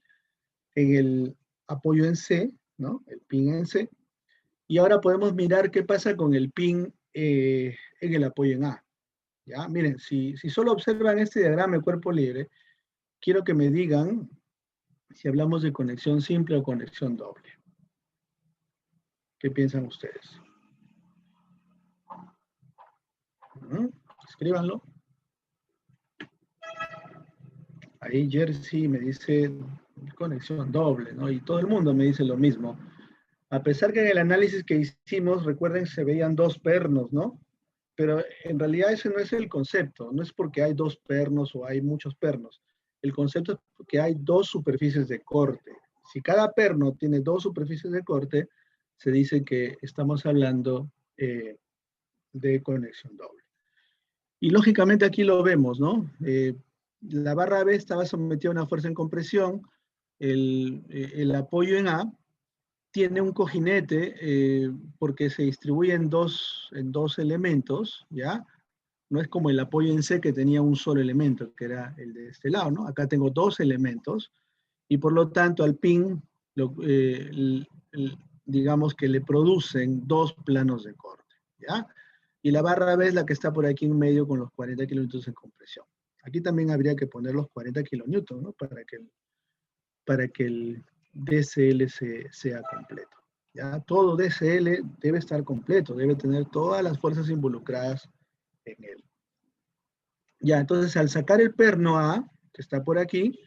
el apoyo en C, ¿no? El pin en C. Y ahora podemos mirar qué pasa con el pin en el apoyo en A. ¿Ya? Miren, si solo observan este diagrama de cuerpo libre, quiero que me digan si hablamos de conexión simple o conexión doble. ¿Qué piensan ustedes? Escríbanlo. Ahí Jersey me dice conexión doble, ¿no? Y todo el mundo me dice lo mismo. A pesar que en el análisis que hicimos, recuerden, se veían dos pernos, ¿no? Pero en realidad ese no es el concepto. No es porque hay dos pernos o hay muchos pernos. El concepto es que hay dos superficies de corte. Si cada perno tiene dos superficies de corte, se dice que estamos hablando de conexión doble. Y lógicamente aquí lo vemos, ¿no? La barra B estaba sometida a una fuerza en compresión, el apoyo en A tiene un cojinete porque se distribuye en dos elementos, ¿ya? No es como el apoyo en C que tenía un solo elemento, que era el de este lado, ¿no? Acá tengo dos elementos y por lo tanto al pin, digamos que le producen dos planos de corte, ¿ya? Y la barra B es la que está por aquí en medio con los 40 kilonewtons en compresión. Aquí también habría que poner los 40 kilonewtons, ¿no? Para que el DCL sea completo. ¿Ya? Todo DCL debe estar completo, debe tener todas las fuerzas involucradas en él. Ya, entonces al sacar el perno A, que está por aquí,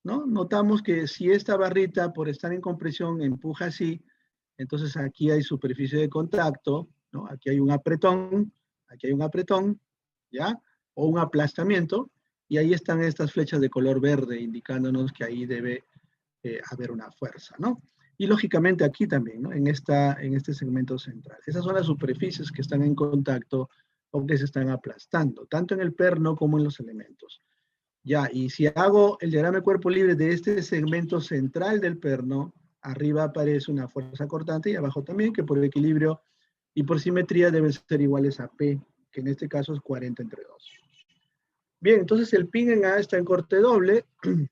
¿no? Notamos que si esta barrita, por estar en compresión, empuja así, entonces aquí hay superficie de contacto, ¿no? Aquí hay un apretón, ¿ya? O un aplastamiento, Y ahí están estas flechas de color verde indicándonos que ahí debe haber una fuerza, ¿no? Y lógicamente aquí también, ¿no? En este segmento central. Esas son las superficies que están en contacto o que se están aplastando, tanto en el perno como en los elementos. Ya, y si hago el diagrama de cuerpo libre de este segmento central del perno, arriba aparece una fuerza cortante y abajo también, que por equilibrio y por simetría deben ser iguales a P, que en este caso es 40 entre 2. Bien, entonces el pin en A está en corte doble.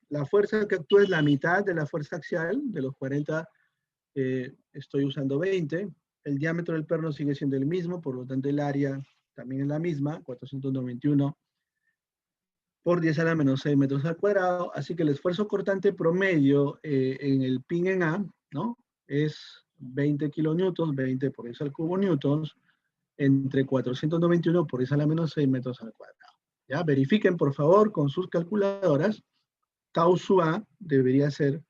La fuerza que actúa es la mitad de la fuerza axial, de los 40 estoy usando 20. El diámetro del perno sigue siendo el mismo, por lo tanto el área también es la misma, 491 por 10 a la menos 6 metros al cuadrado. Así que el esfuerzo cortante promedio en el pin en A, ¿no? Es 20 kilonewtons, 20 por 10 al cubo newtons, entre 491 por 10 a la menos 6 metros al cuadrado. ¿Ya? Verifiquen, por favor, con sus calculadoras. Tau sub A debería ser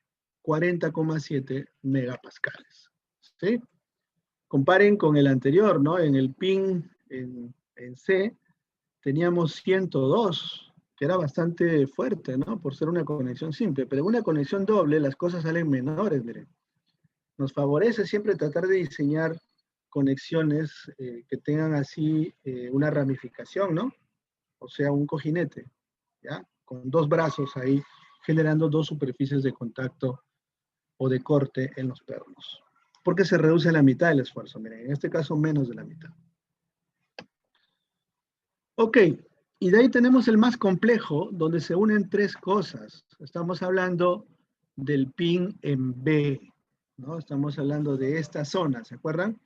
40,7 megapascales. ¿Sí? Comparen con el anterior, ¿no? En el pin en C teníamos 102, que era bastante fuerte, ¿no? Por ser una conexión simple. Pero en una conexión doble las cosas salen menores, miren. Nos favorece siempre tratar de diseñar conexiones que tengan así una ramificación, ¿no? O sea, un cojinete, ¿ya? Con dos brazos ahí, generando dos superficies de contacto o de corte en los pernos. Porque se reduce a la mitad el esfuerzo, miren, en este caso menos de la mitad. Ok, y de ahí tenemos el más complejo, donde se unen tres cosas. Estamos hablando del pin en B, ¿no? Estamos hablando de esta zona, ¿se acuerdan?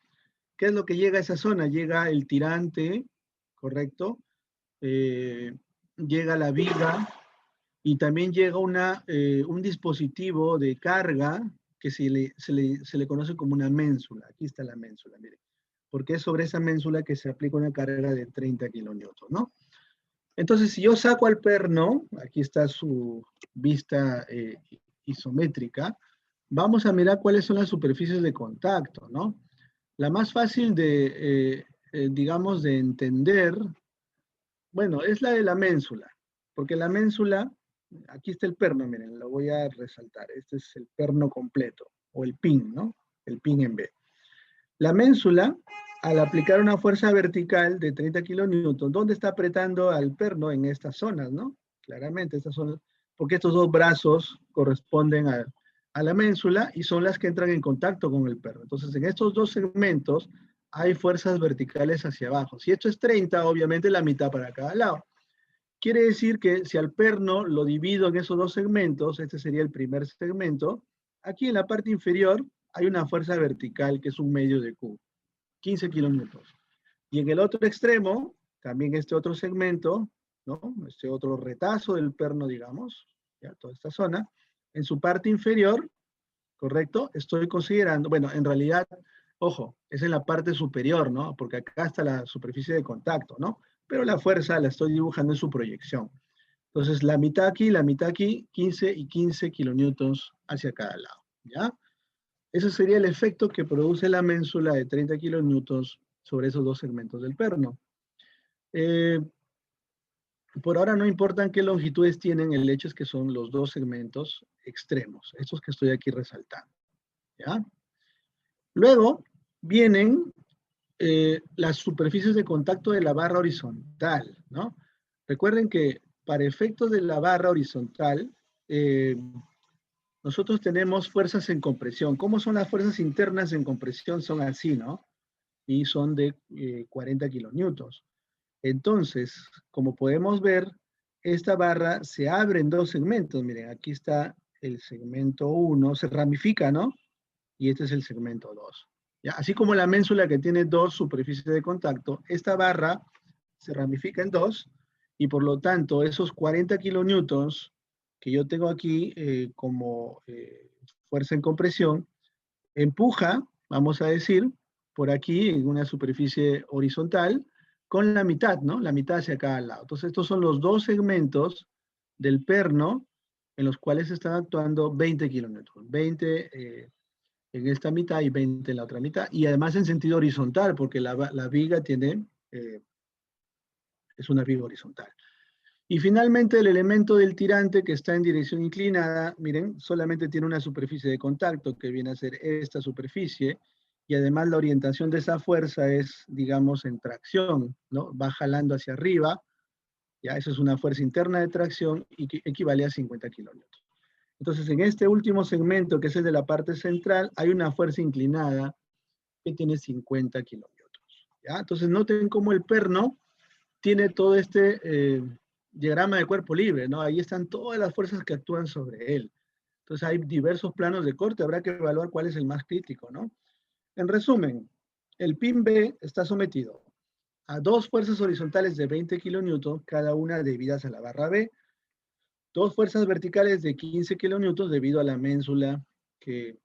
¿Qué es lo que llega a esa zona? Llega el tirante, ¿correcto? Llega la viga y también llega un dispositivo de carga que se le conoce como una ménsula. Aquí está la ménsula, miren. Porque es sobre esa ménsula que se aplica una carga de 30 kilonewtons, ¿no? Entonces, si yo saco al perno, aquí está su vista isométrica, vamos a mirar cuáles son las superficies de contacto, ¿no? La más fácil de, digamos, de entender, bueno, es la de la ménsula, porque la ménsula, aquí está el perno, miren, lo voy a resaltar, este es el perno completo, o el pin, ¿no? El pin en B. La ménsula, al aplicar una fuerza vertical de 30 kilonewtons, ¿dónde está apretando al perno? En estas zonas, ¿no? Claramente, estas son, porque estos dos brazos corresponden a la ménsula y son las que entran en contacto con el perno. Entonces, en estos dos segmentos hay fuerzas verticales hacia abajo. Si esto es 30, obviamente la mitad para cada lado. Quiere decir que si al perno lo divido en esos dos segmentos, este sería el primer segmento, aquí en la parte inferior hay una fuerza vertical que es un medio de Q, 15 kilonewtons. Y en el otro extremo, también este otro segmento, ¿no? Este otro retazo del perno, digamos, ya toda esta zona, en su parte inferior, ¿correcto? Estoy considerando, bueno, en realidad, ojo, es en la parte superior, ¿no? Porque acá está la superficie de contacto, ¿no? Pero la fuerza la estoy dibujando en su proyección. Entonces, la mitad aquí, 15 y 15 kilonewtons hacia cada lado, ¿ya? Ese sería el efecto que produce la ménsula de 30 kilonewtons sobre esos dos segmentos del perno. Por ahora no importan qué longitudes tienen, el hecho es que son los dos segmentos extremos, estos que estoy aquí resaltando, ¿ya? Luego vienen las superficies de contacto de la barra horizontal, ¿no? Recuerden que para efectos de la barra horizontal, nosotros tenemos fuerzas en compresión. ¿Cómo son las fuerzas internas en compresión? Son así, ¿no? Y son de 40 kilonewtons. Entonces, como podemos ver, esta barra se abre en dos segmentos. Miren, aquí está el segmento 1, se ramifica, ¿no? Y este es el segmento 2. ¿Ya? Así como la ménsula que tiene dos superficies de contacto, esta barra se ramifica en dos y por lo tanto esos 40 kilonewtons que yo tengo aquí como fuerza en compresión, empuja, vamos a decir, por aquí en una superficie horizontal con la mitad, ¿no? La mitad hacia cada lado. Entonces estos son los dos segmentos del perno en los cuales están actuando 20 kilonewtons. 20 en esta mitad y 20 en la otra mitad. Y además en sentido horizontal, porque la viga tiene, es una viga horizontal. Y finalmente el elemento del tirante que está en dirección inclinada, miren, solamente tiene una superficie de contacto que viene a ser esta superficie, y además la orientación de esa fuerza es, digamos, en tracción, ¿no? Va jalando hacia arriba, ya, eso es una fuerza interna de tracción y que equivale a 50 kilonewtons. Entonces, en este último segmento, que es el de la parte central, hay una fuerza inclinada que tiene 50 kilonewtons, ¿ya? Entonces, noten cómo el perno tiene todo este diagrama de cuerpo libre, ¿no? Ahí están todas las fuerzas que actúan sobre él. Entonces, hay diversos planos de corte, habrá que evaluar cuál es el más crítico, ¿no? En resumen, el pin B está sometido a dos fuerzas horizontales de 20 kilonewtons, cada una debidas a la barra B, dos fuerzas verticales de 15 kilonewtons debido a la ménsula que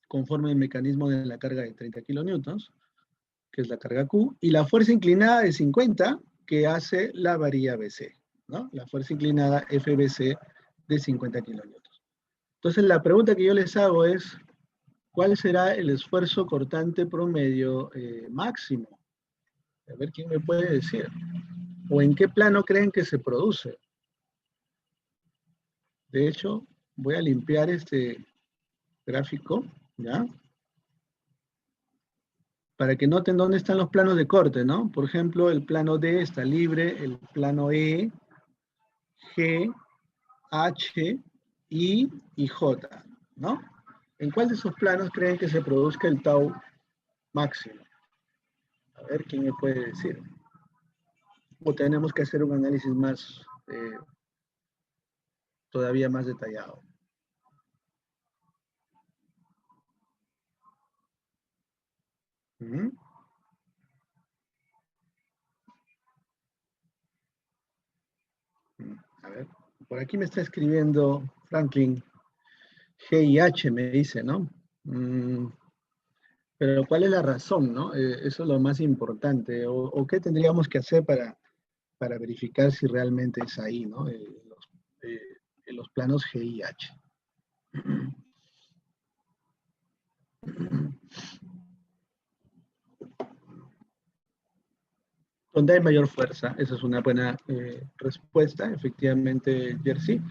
conforma el mecanismo de la carga de 30 kilonewtons, que es la carga Q, y la fuerza inclinada de 50, que hace la varilla BC, ¿no? La fuerza inclinada FBC de 50 kilonewtons. Entonces, la pregunta que yo les hago es, ¿cuál será el esfuerzo cortante promedio máximo? A ver quién me puede decir. ¿O en qué plano creen que se produce? De hecho, voy a limpiar este gráfico, ¿ya? Para que noten dónde están los planos de corte, ¿no? Por ejemplo, el plano D está libre, el plano E, G, H, I y J, ¿no? ¿En cuál de esos planos creen que se produzca el tau máximo? A ver, ¿quién me puede decir? O tenemos que hacer un análisis más, todavía más detallado. ¿Mm? A ver, por aquí me está escribiendo Franklin, G y H me dice, ¿no? Pero ¿cuál es la razón, no? Eso es lo más importante. ¿O qué tendríamos que hacer para verificar si realmente es ahí, ¿no? Los planos G y H. Donde hay mayor fuerza, esa es una buena respuesta, efectivamente, Jersey.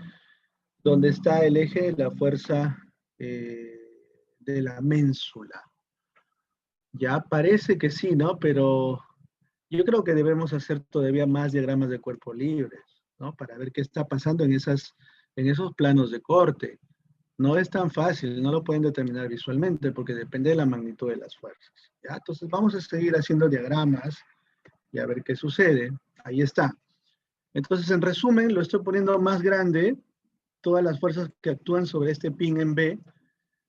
Donde está el eje de la fuerza de la ménsula. Ya parece que sí, ¿no? Pero yo creo que debemos hacer todavía más diagramas de cuerpo libres, ¿no? Para ver qué está pasando en esos planos de corte. No es tan fácil, no lo pueden determinar visualmente porque depende de la magnitud de las fuerzas, ¿ya? Entonces vamos a seguir haciendo diagramas y a ver qué sucede. Ahí está. Entonces, en resumen, lo estoy poniendo más grande, todas las fuerzas que actúan sobre este pin en B,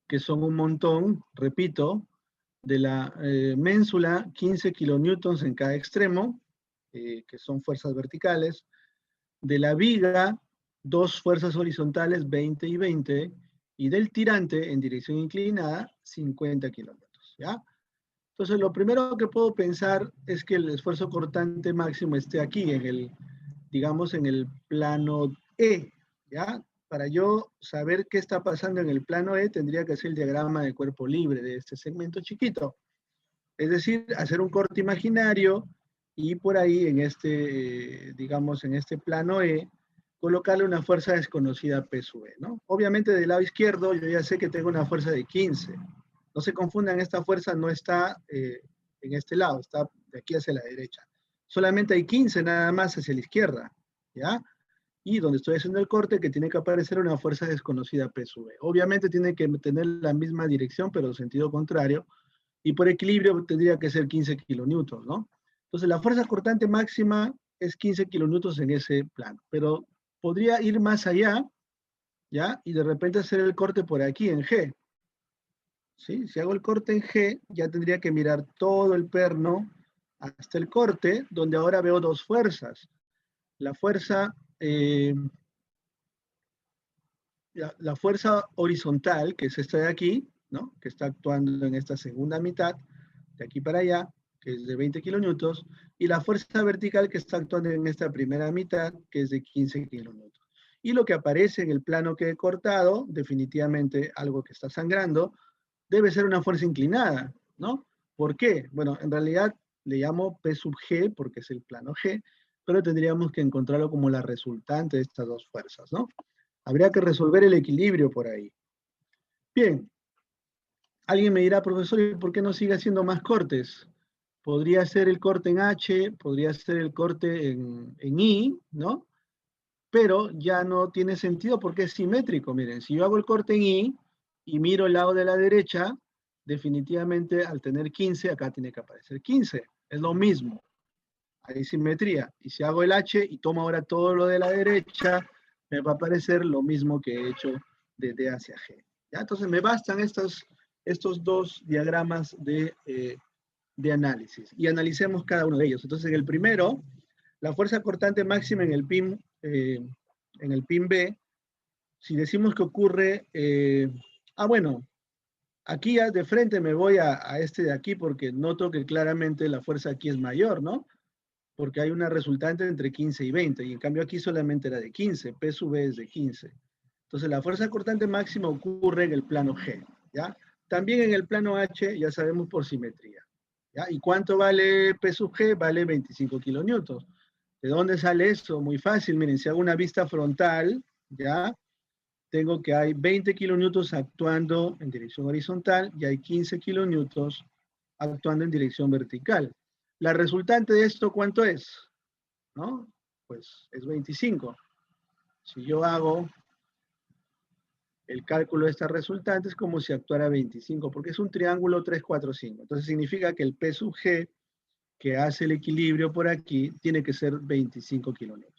que son un montón, repito, de la ménsula, 15 kilonewtons en cada extremo, que son fuerzas verticales, de la viga, dos fuerzas horizontales, 20 y 20, y del tirante en dirección inclinada, 50 kilómetros, ¿ya? Entonces, lo primero que puedo pensar es que el esfuerzo cortante máximo esté aquí, digamos, en el plano E, ¿ya? Para yo saber qué está pasando en el plano E, tendría que hacer el diagrama de cuerpo libre de este segmento chiquito. Es decir, hacer un corte imaginario y por ahí en este, digamos, en este plano E, colocarle una fuerza desconocida P sub E, ¿no? Obviamente del lado izquierdo yo ya sé que tengo una fuerza de 15. No se confundan, esta fuerza no está en este lado, está de aquí hacia la derecha. Solamente hay 15 nada más hacia la izquierda, ¿ya? Y donde estoy haciendo el corte, que tiene que aparecer una fuerza desconocida P sub E. Obviamente tiene que tener la misma dirección, pero en sentido contrario, y por equilibrio tendría que ser 15 kilonewtons, ¿no? Entonces la fuerza cortante máxima es 15 kilonewtons en ese plano, pero podría ir más allá, ¿ya? Y de repente hacer el corte por aquí en G, ¿sí? Si hago el corte en G, ya tendría que mirar todo el perno hasta el corte, donde ahora veo dos fuerzas. La fuerza, la fuerza horizontal, que es esta de aquí, ¿no? Que está actuando en esta segunda mitad, de aquí para allá, que es de 20 kilonewtons, y la fuerza vertical que está actuando en esta primera mitad, que es de 15 kilonewtons. Y lo que aparece en el plano que he cortado, definitivamente algo que está sangrando, debe ser una fuerza inclinada, ¿no? ¿Por qué? Bueno, en realidad le llamo P sub G porque es el plano G, pero tendríamos que encontrarlo como la resultante de estas dos fuerzas, ¿no? Habría que resolver el equilibrio por ahí. Bien, alguien me dirá, profesor, ¿y por qué no sigue haciendo más cortes? Podría ser el corte en H, podría ser el corte en I, ¿no? Pero ya no tiene sentido porque es simétrico. Miren, si yo hago el corte en I y miro el lado de la derecha, definitivamente al tener 15, acá tiene que aparecer 15. Es lo mismo. Hay simetría. Y si hago el H y tomo ahora todo lo de la derecha, me va a aparecer lo mismo que he hecho de D hacia G. ¿Ya? Entonces me bastan estos dos diagramas de análisis. Y analicemos cada uno de ellos. Entonces en el primero, la fuerza cortante máxima en el PIN B, si decimos que ocurre, bueno, aquí ya de frente me voy a este de aquí porque noto que claramente la fuerza aquí es mayor, ¿no? Porque hay una resultante entre 15 y 20, y en cambio aquí solamente era de 15, P sub B es de 15. Entonces la fuerza cortante máxima ocurre en el plano G, ¿ya? También en el plano H ya sabemos por simetría, ¿ya? ¿Y cuánto vale P sub G? Vale 25 kilonewtons. ¿De dónde sale eso? Muy fácil, miren, si hago una vista frontal, ¿ya? Tengo que hay 20 kilonewtons actuando en dirección horizontal y hay 15 kilonewtons actuando en dirección vertical. La resultante de esto, ¿cuánto es? ¿No? Pues es 25. Si yo hago el cálculo de esta resultante, es como si actuara 25, porque es un triángulo 3, 4, 5. Entonces significa que el P sub G, que hace el equilibrio por aquí, tiene que ser 25 kilonewtons.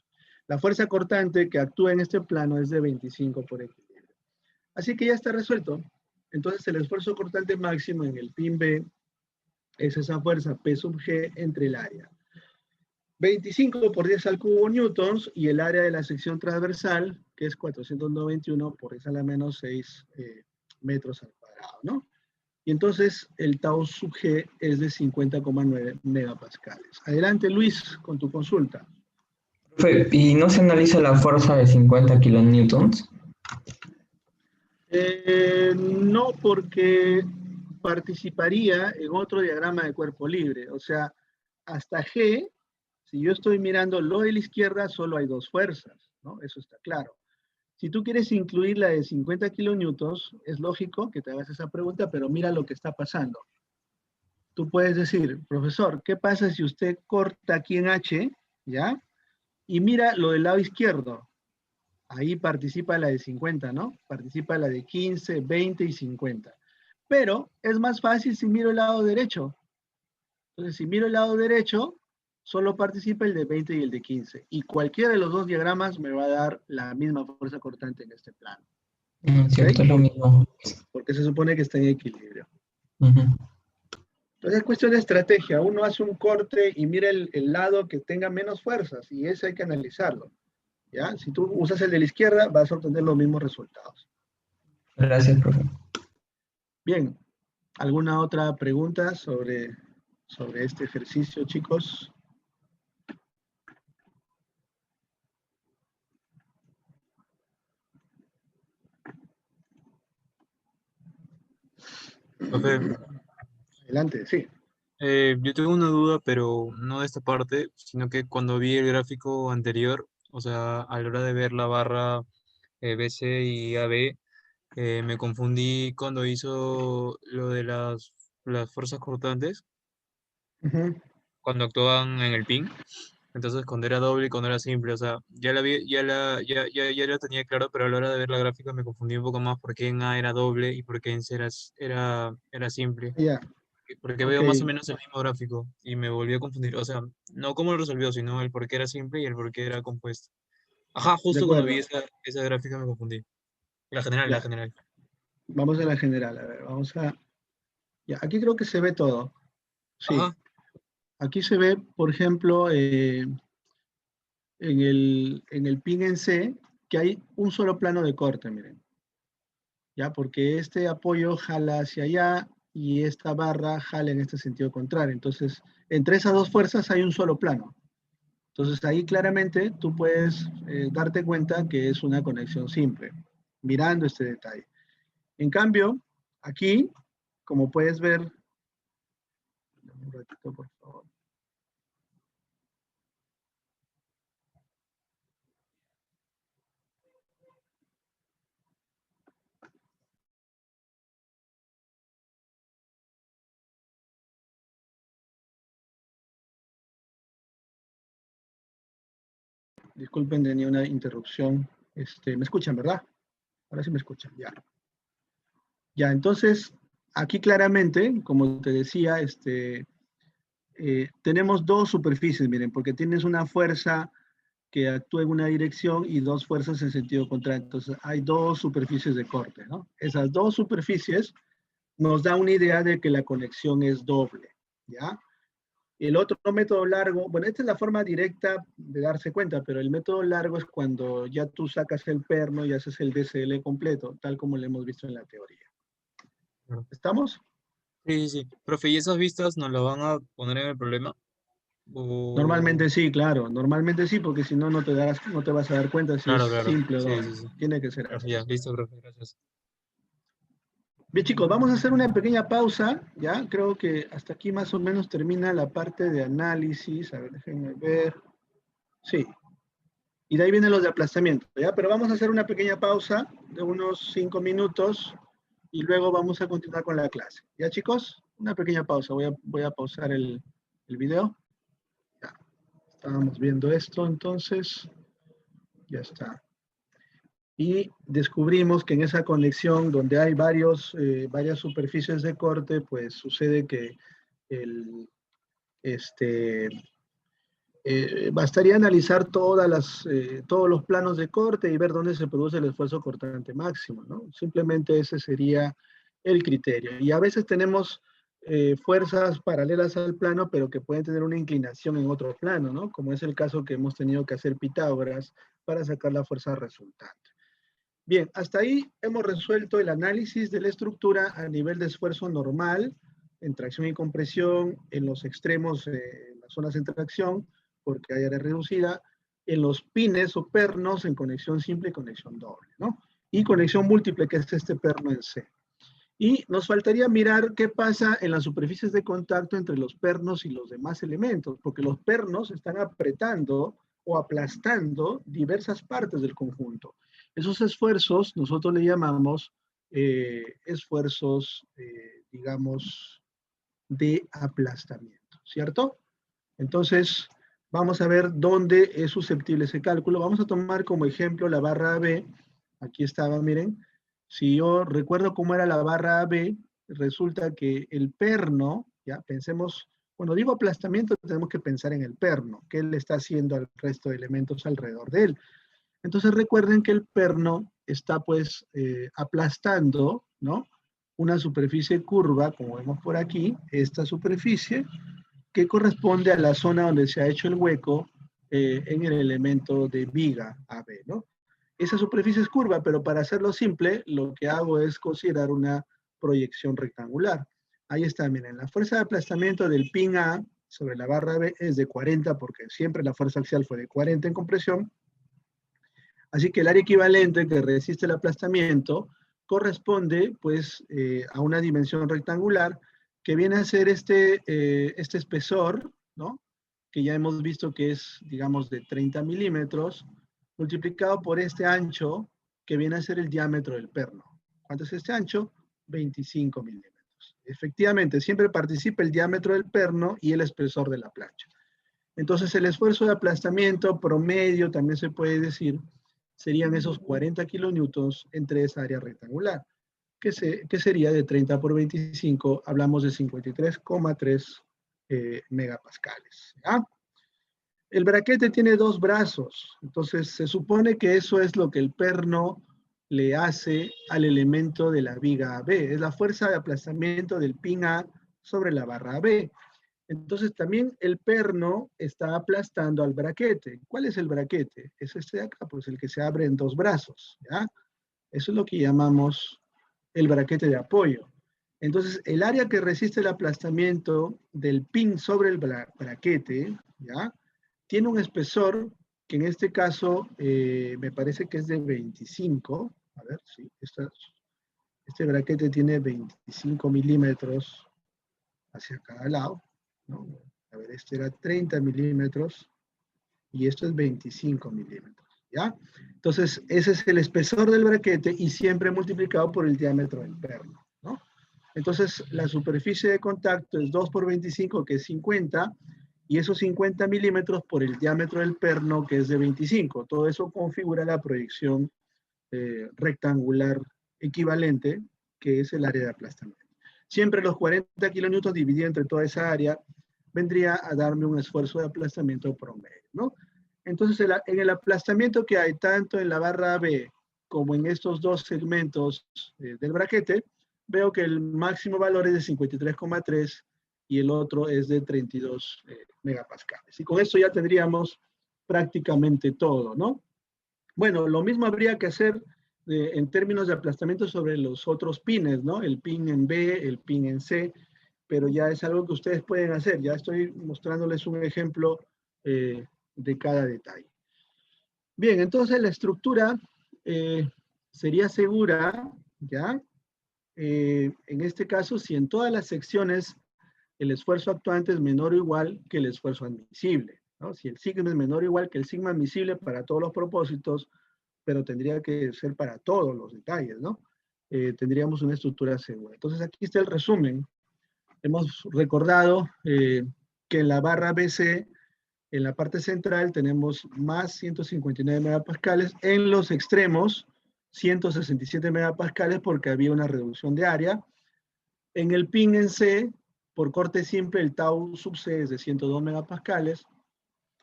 La fuerza cortante que actúa en este plano es de 25 por equilibrio. Así que ya está resuelto. Entonces el esfuerzo cortante máximo en el PIN B es esa fuerza P sub G entre el área. 25 por 10 al cubo newtons y el área de la sección transversal, que es 491 por 10 a la menos 6 metros al cuadrado, ¿no? Y entonces el tau sub G es de 50,9 megapascales. Adelante, Luis, con tu consulta. Profe, ¿y no se analiza la fuerza de 50 kilonewtons? No, porque participaría en otro diagrama de cuerpo libre. O sea, hasta G, si yo estoy mirando lo de la izquierda, solo hay dos fuerzas, ¿no? Eso está claro. Si tú quieres incluir la de 50 kilonewtons, es lógico que te hagas esa pregunta, pero mira lo que está pasando. Tú puedes decir, profesor, ¿qué pasa si usted corta aquí en H, ¿ya? Y mira lo del lado izquierdo. Ahí participa la de 50, ¿no? Participa la de 15, 20 y 50. Pero es más fácil si miro el lado derecho. Entonces, si miro el lado derecho, solo participa el de 20 y el de 15. Y cualquiera de los dos diagramas me va a dar la misma fuerza cortante en este plano. Cierto, es lo mismo. Porque se supone que está en equilibrio. Ujú. Entonces es cuestión de estrategia. Uno hace un corte y mira el lado que tenga menos fuerzas. Y ese hay que analizarlo. ¿Ya? Si tú usas el de la izquierda, vas a obtener los mismos resultados. Gracias, profe. Bien. ¿Alguna otra pregunta sobre este ejercicio, chicos? Profe, Adelante, sí. yo tengo una duda, pero no de esta parte, sino que cuando vi el gráfico anterior, o sea, a la hora de ver la barra BC y AB, me confundí cuando hizo lo de las fuerzas cortantes, Ujú. cuando actuaban en el pin. Entonces, cuando era doble y cuando era simple, o sea, ya la vi, ya la tenía claro, pero a la hora de ver la gráfica me confundí un poco más por qué en A era doble y por qué en C era simple. Ya, Porque ok. veo más o menos el mismo gráfico y me volví a confundir. O sea, no cómo lo resolvió, sino el por qué era simple y el por qué era compuesto. Ajá, De justo cuando vi acuerdo. esa gráfica me confundí. La general, la Ya, general. vamos a la general. A ver, vamos a... Ya, aquí creo que se ve todo. Sí. Ajá, Aquí se ve, por ejemplo, en el pin en C, que hay un solo plano de corte, miren. Ya, porque este apoyo jala hacia allá y esta barra jala en este sentido contrario. Entonces, entre esas dos fuerzas hay un solo plano. Entonces, ahí claramente tú puedes darte cuenta que es una conexión simple, mirando este detalle. En cambio, aquí, como puedes ver, un ratito, por favor. Disculpen, tenía una interrupción. ¿Me escuchan, verdad? Ahora sí me escuchan, ya. Ya, entonces, aquí claramente, como te decía, tenemos dos superficies, miren, porque tienes una fuerza que actúa en una dirección y dos fuerzas en sentido contrario. Entonces, hay dos superficies de corte, ¿no? Esas dos superficies nos da una idea de que la conexión es doble, ¿ya? El otro método largo, bueno, esta es la forma directa de darse cuenta, pero el método largo es cuando ya tú sacas el perno y haces el DCL completo, tal como lo hemos visto en la teoría. Claro. ¿Estamos? Sí, sí, sí. Profe, ¿y esas vistas nos las van a poner en el problema? O... Normalmente sí, claro, normalmente sí, porque si no, no te vas a dar cuenta si es Claro, claro. simple o Sí, doble. sí, sí. Tiene que ser Claro, así. ya, listo, profe, gracias. Bien, chicos, vamos a hacer una pequeña pausa, ¿ya? Creo que hasta aquí más o menos termina la parte de análisis. A ver, déjenme ver. Sí. Y de ahí vienen los de aplastamiento, ¿ya? Pero vamos a hacer una pequeña pausa de unos 5 minutos y luego vamos a continuar con la clase. ¿Ya, chicos? Una pequeña pausa. Voy a pausar el video. Ya. Estábamos viendo esto, entonces. Ya está. Y descubrimos que en esa conexión donde hay varias superficies de corte, pues sucede que bastaría analizar todos los planos de corte y ver dónde se produce el esfuerzo cortante máximo, ¿no? Simplemente ese sería el criterio. Y a veces tenemos fuerzas paralelas al plano, pero que pueden tener una inclinación en otro plano, ¿no? Como es el caso que hemos tenido que hacer Pitágoras para sacar la fuerza resultante. Bien, hasta ahí hemos resuelto el análisis de la estructura a nivel de esfuerzo normal, en tracción y compresión, en los extremos, en las zonas de tracción, porque hay área reducida, en los pines o pernos, en conexión simple y conexión doble, ¿no? Y conexión múltiple, que es este perno en C. Y nos faltaría mirar qué pasa en las superficies de contacto entre los pernos y los demás elementos, porque los pernos están apretando o aplastando diversas partes del conjunto. Esos esfuerzos nosotros le llamamos esfuerzos, digamos, de aplastamiento, ¿cierto? Entonces, vamos a ver dónde es susceptible ese cálculo. Vamos a tomar como ejemplo la barra AB. Aquí estaba, miren. Si yo recuerdo cómo era la barra AB, resulta que el perno, ya pensemos, cuando digo aplastamiento tenemos que pensar en el perno, que él está haciendo al resto de elementos alrededor de él. Entonces recuerden que el perno está pues aplastando, ¿no? Una superficie curva, como vemos por aquí, esta superficie, que corresponde a la zona donde se ha hecho el hueco en el elemento de viga AB, ¿no? Esa superficie es curva, pero para hacerlo simple, lo que hago es considerar una proyección rectangular. Ahí está, miren, la fuerza de aplastamiento del pin A sobre la barra B es de 40, porque siempre la fuerza axial fue de 40 en compresión. Así que el área equivalente que resiste el aplastamiento corresponde, pues, a una dimensión rectangular que viene a ser este espesor, ¿no? Que ya hemos visto que es, digamos, de 30 milímetros, multiplicado por este ancho, que viene a ser el diámetro del perno. ¿Cuánto es este ancho? 25 milímetros. Efectivamente, siempre participa el diámetro del perno y el espesor de la plancha. Entonces, el esfuerzo de aplastamiento promedio, también se puede decir, serían esos 40 kilonewtons entre esa área rectangular, que sería de 30 por 25, hablamos de 53,3 megapascales. ¿Ya? El braquete tiene dos brazos, entonces se supone que eso es lo que el perno le hace al elemento de la viga AB, es la fuerza de aplastamiento del pin A sobre la barra B. Entonces también el perno está aplastando al braquete. ¿Cuál es el braquete? Es este de acá, pues el que se abre en dos brazos, ¿ya? Eso es lo que llamamos el braquete de apoyo. Entonces el área que resiste el aplastamiento del pin sobre el braquete, ¿ya? Tiene un espesor que en este caso me parece que es de 25. A ver, sí, este braquete tiene 25 milímetros hacia cada lado, ¿no? A ver, este era 30 milímetros y esto es 25 milímetros, ¿ya? Entonces, ese es el espesor del braquete y siempre multiplicado por el diámetro del perno, ¿no? Entonces, la superficie de contacto es 2 por 25, que es 50, y esos 50 milímetros por el diámetro del perno, que es de 25. Todo eso configura la proyección rectangular equivalente, que es el área de aplastamiento. Siempre los 40 kilonewtons dividido entre toda esa área vendría a darme un esfuerzo de aplastamiento promedio, ¿no? Entonces, en el aplastamiento que hay tanto en la barra B como en estos dos segmentos del braquete, veo que el máximo valor es de 53,3 y el otro es de 32 megapascales. Y con esto ya tendríamos prácticamente todo, ¿no? Bueno, lo mismo habría que hacer en términos de aplastamiento sobre los otros pines, ¿no? El pin en B, el pin en C, pero ya es algo que ustedes pueden hacer. Ya estoy mostrándoles un ejemplo de cada detalle. Bien, entonces la estructura sería segura, ¿ya? En este caso, si en todas las secciones el esfuerzo actuante es menor o igual que el esfuerzo admisible, ¿no? Si el sigma es menor o igual que el sigma admisible para todos los propósitos, pero tendría que ser para todos los detalles, ¿no? Tendríamos una estructura segura. Entonces aquí está el resumen. Hemos recordado que en la barra BC, en la parte central, tenemos más 159 megapascales. En los extremos, 167 megapascales porque había una reducción de área. En el pin en C, por corte simple, el tau sub C es de 102 megapascales.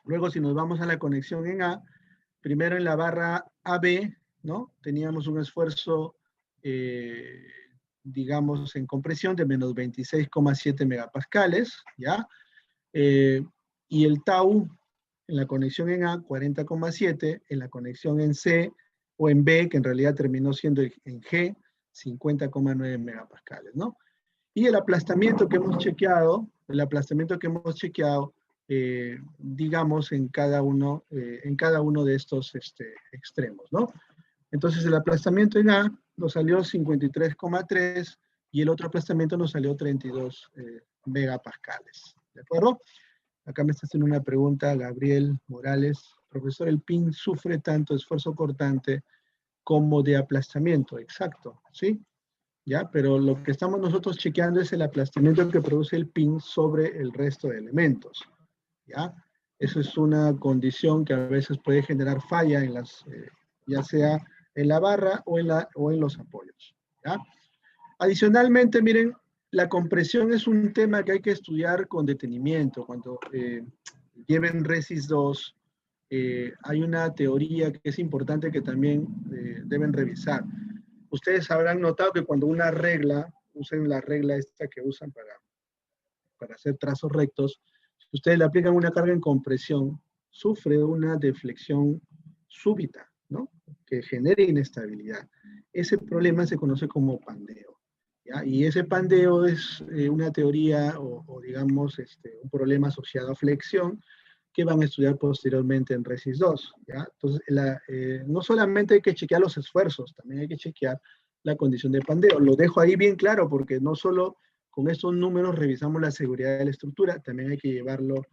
Luego, si nos vamos a la conexión en A, primero en la barra AB, ¿no? Teníamos un esfuerzo, digamos, en compresión de menos 26,7 megapascales, ¿ya? Y el tau en la conexión en A, 40,7, en la conexión en C o en B, que en realidad terminó siendo en G, 50,9 megapascales, ¿no? Y el aplastamiento que hemos chequeado, digamos, en cada uno de estos extremos, ¿no? Entonces el aplastamiento en A nos salió 53,3 y el otro aplastamiento nos salió 32 megapascales, ¿de acuerdo? Acá me está haciendo una pregunta Gabriel Morales. Profesor, ¿el pin sufre tanto esfuerzo cortante como de aplastamiento? Exacto, ¿sí? ¿Ya? Pero lo que estamos nosotros chequeando es el aplastamiento que produce el pin sobre el resto de elementos, ¿ya? Eso es una condición que a veces puede generar falla en las, ya sea en la barra o en los apoyos, ¿ya? Adicionalmente, miren, la compresión es un tema que hay que estudiar con detenimiento. Cuando lleven Resis 2, hay una teoría que es importante que también deben revisar. Ustedes habrán notado que cuando una regla, usen la regla esta que usan para hacer trazos rectos, si ustedes le aplican una carga en compresión, sufre una deflexión súbita, ¿no? Que genere inestabilidad. Ese problema se conoce como pandeo, ¿ya? Y ese pandeo es una teoría o digamos un problema asociado a flexión que van a estudiar posteriormente en Resis 2, ¿ya? Entonces, no solamente hay que chequear los esfuerzos, también hay que chequear la condición de pandeo. Lo dejo ahí bien claro porque no solo con estos números revisamos la seguridad de la estructura, también hay que llevarlo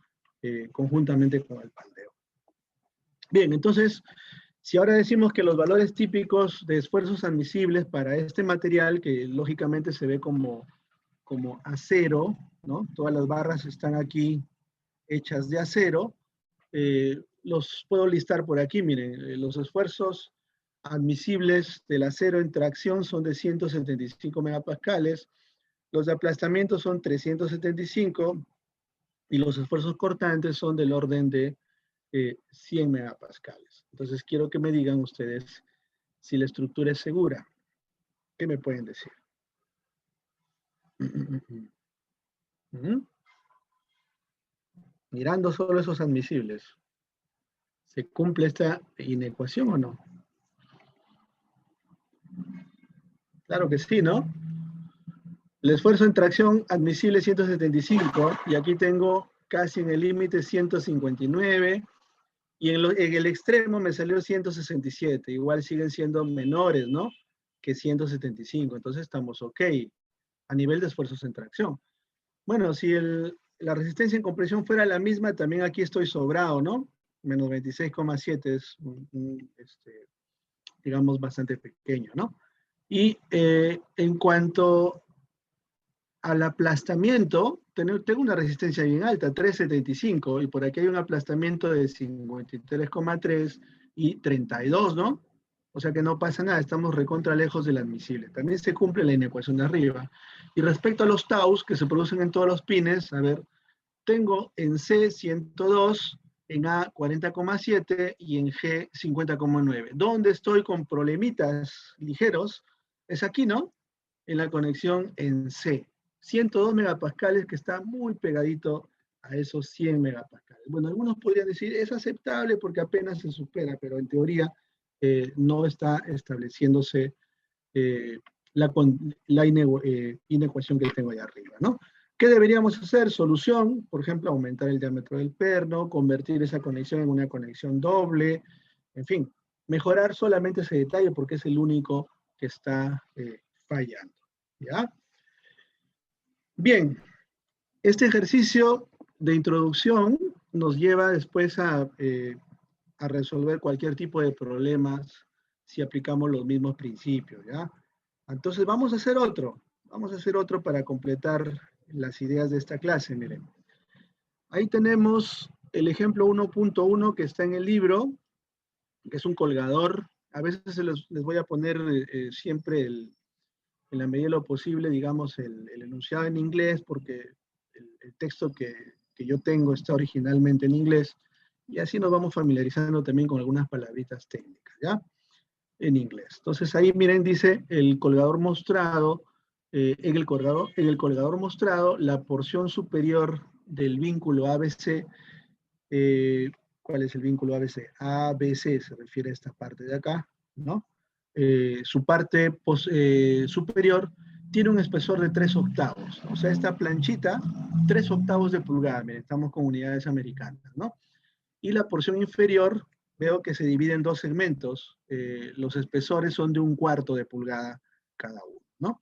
conjuntamente con el pandeo. Bien, entonces, si ahora decimos que los valores típicos de esfuerzos admisibles para este material, que lógicamente se ve como acero, ¿no? Todas las barras están aquí hechas de acero, los puedo listar por aquí, miren, los esfuerzos admisibles del acero en tracción son de 175 megapascales, los de aplastamiento son 375 y los esfuerzos cortantes son del orden de 100 megapascales. Entonces quiero que me digan ustedes si la estructura es segura. ¿Qué me pueden decir? Mirando solo esos admisibles, ¿se cumple esta inecuación o no? Claro que sí, ¿no? El esfuerzo en tracción admisible 175 y aquí tengo casi en el límite 159 y en el extremo me salió 167. Igual siguen siendo menores, ¿no? Que 175. Entonces estamos ok a nivel de esfuerzos en tracción. Bueno, si la resistencia en compresión fuera la misma, también aquí estoy sobrado, ¿no? Menos 26,7 es, digamos, bastante pequeño, ¿no? Y en cuanto al aplastamiento, tengo una resistencia bien alta, 375, y por aquí hay un aplastamiento de 53,3 y 32, ¿no? O sea que no pasa nada, estamos recontra lejos del admisible. También se cumple la inecuación de arriba. Y respecto a los taus que se producen en todos los pines, a ver, tengo en C 102, en A 40,7 y en G 50,9. ¿Dónde estoy con problemitas ligeros? Es aquí, ¿no? En la conexión en C. 102 megapascales, que está muy pegadito a esos 100 megapascales. Bueno, algunos podrían decir, es aceptable porque apenas se supera, pero en teoría no está estableciéndose la inecuación que tengo ahí arriba, ¿no? ¿Qué deberíamos hacer? Solución, por ejemplo, aumentar el diámetro del perno, convertir esa conexión en una conexión doble, en fin, mejorar solamente ese detalle porque es el único que está fallando, ¿ya? Bien, este ejercicio de introducción nos lleva después a resolver cualquier tipo de problemas si aplicamos los mismos principios, ¿ya? Entonces vamos a hacer otro para completar las ideas de esta clase, miren. Ahí tenemos el ejemplo 1.1 que está en el libro, que es un colgador. A veces les voy a poner siempre en la medida de lo posible, digamos, el enunciado en inglés, porque el texto que yo tengo está originalmente en inglés, y así nos vamos familiarizando también con algunas palabritas técnicas, ¿ya? En inglés. Entonces ahí miren, dice el colgador mostrado, en el colgador mostrado, la porción superior del vínculo ABC, ¿cuál es el vínculo ABC? ABC se refiere a esta parte de acá, ¿no? Su parte superior tiene un espesor de 3 octavos, ¿no? O sea, esta planchita, 3 octavos de pulgada, miren, estamos con unidades americanas, ¿no? Y la porción inferior, veo que se divide en 2 segmentos. Los espesores son de 1/4 de pulgada cada uno, ¿no?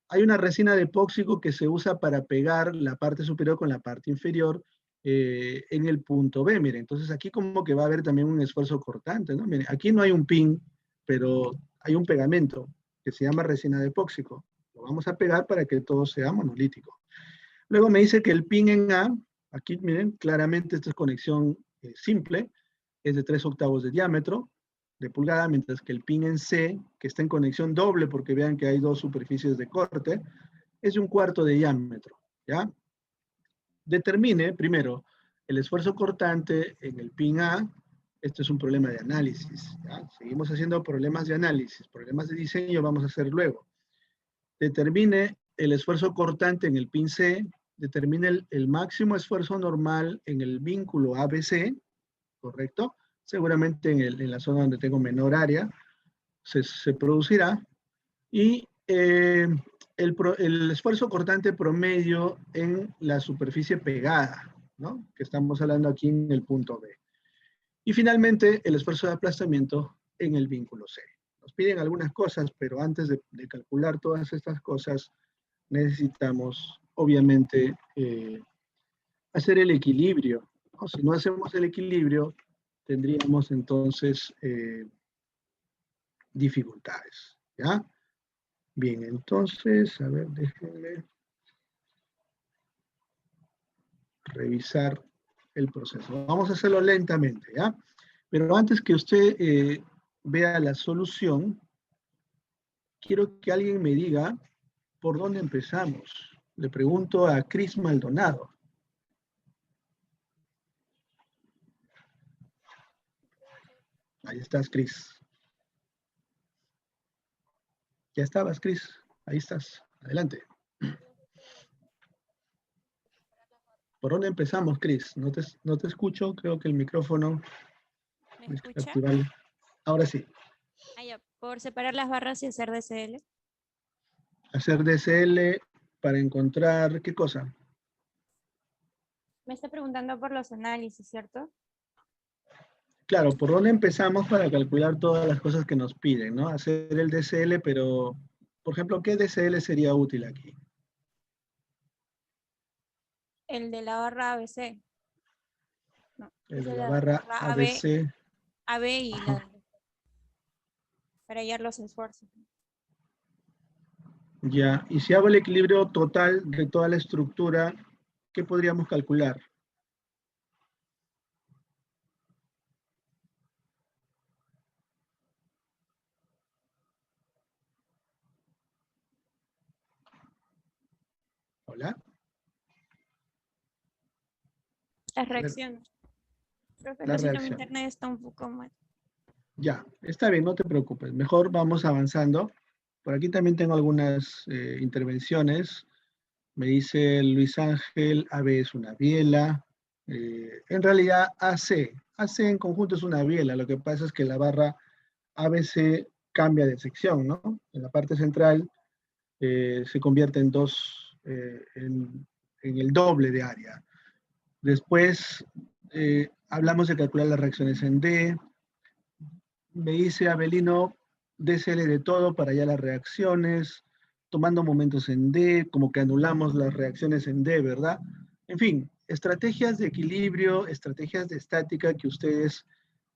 Hay una resina de epóxico que se usa para pegar la parte superior con la parte inferior en el punto B, miren. Entonces aquí como que va a haber también un esfuerzo cortante, ¿no? Miren, aquí no hay un pin, pero hay un pegamento que se llama resina de epóxico. Lo vamos a pegar para que todo sea monolítico. Luego me dice que el pin en A, aquí miren, claramente esta es conexión simple, es de 3 octavos de diámetro de pulgada, mientras que el pin en C, que está en conexión doble, porque vean que hay 2 superficies de corte, es de 1/4 de diámetro, ¿ya? Determine, primero, el esfuerzo cortante en el pin A. Este es un problema de análisis, ¿ya? Seguimos haciendo problemas de análisis, problemas de diseño vamos a hacer luego. Determine el esfuerzo cortante en el pin C, determine el máximo esfuerzo normal en el vínculo ABC, ¿correcto? Seguramente en la zona donde tengo menor área se producirá. Y el esfuerzo cortante promedio en la superficie pegada, ¿no? Que estamos hablando aquí en el punto B. Y finalmente, el esfuerzo de aplastamiento en el vínculo C. Nos piden algunas cosas, pero antes de calcular todas estas cosas, necesitamos, obviamente, hacer el equilibrio, ¿no? Si no hacemos el equilibrio, tendríamos entonces dificultades, ¿ya? Bien, entonces, a ver, déjenme revisar el proceso. Vamos a hacerlo lentamente, ¿ya? Pero antes que usted vea la solución, quiero que alguien me diga por dónde empezamos. Le pregunto a Cris Maldonado. Ahí estás, Cris. Ya estabas, Cris. Ahí estás. Adelante. ¿Por dónde empezamos, Cris? No te escucho. Creo que el micrófono... ¿Me escucha? Activarlo. Ahora sí. Ah, ya, por separar las barras y hacer DCL. Hacer DCL para encontrar... ¿Qué cosa? Me está preguntando por los análisis, ¿cierto? Claro, ¿por dónde empezamos para calcular todas las cosas que nos piden, ¿no? Hacer el DCL, pero, por ejemplo, ¿qué DCL sería útil aquí? El de la barra ABC. No, El es de la barra ABC. AB y la para hallar los esfuerzos. Ya, y si hago el equilibrio total de toda la estructura, ¿qué podríamos calcular? ¿Hola? Las A ver, reacciones. Profe, la lo siento, mi reacción. internet está un poco mal. Ya, está bien, no te preocupes. Mejor vamos avanzando. Por aquí también tengo algunas intervenciones. Me dice Luis Ángel, AB es una biela. En realidad AC en conjunto es una biela. Lo que pasa es que la barra ABC cambia de sección, ¿no? En la parte central se convierte en dos, en el doble de área. Después hablamos de calcular las reacciones en D. Me dice Abelino, DCL de todo para allá las reacciones, tomando momentos en D, como que anulamos las reacciones en D, ¿verdad? En fin, estrategias de equilibrio, estrategias de estática que ustedes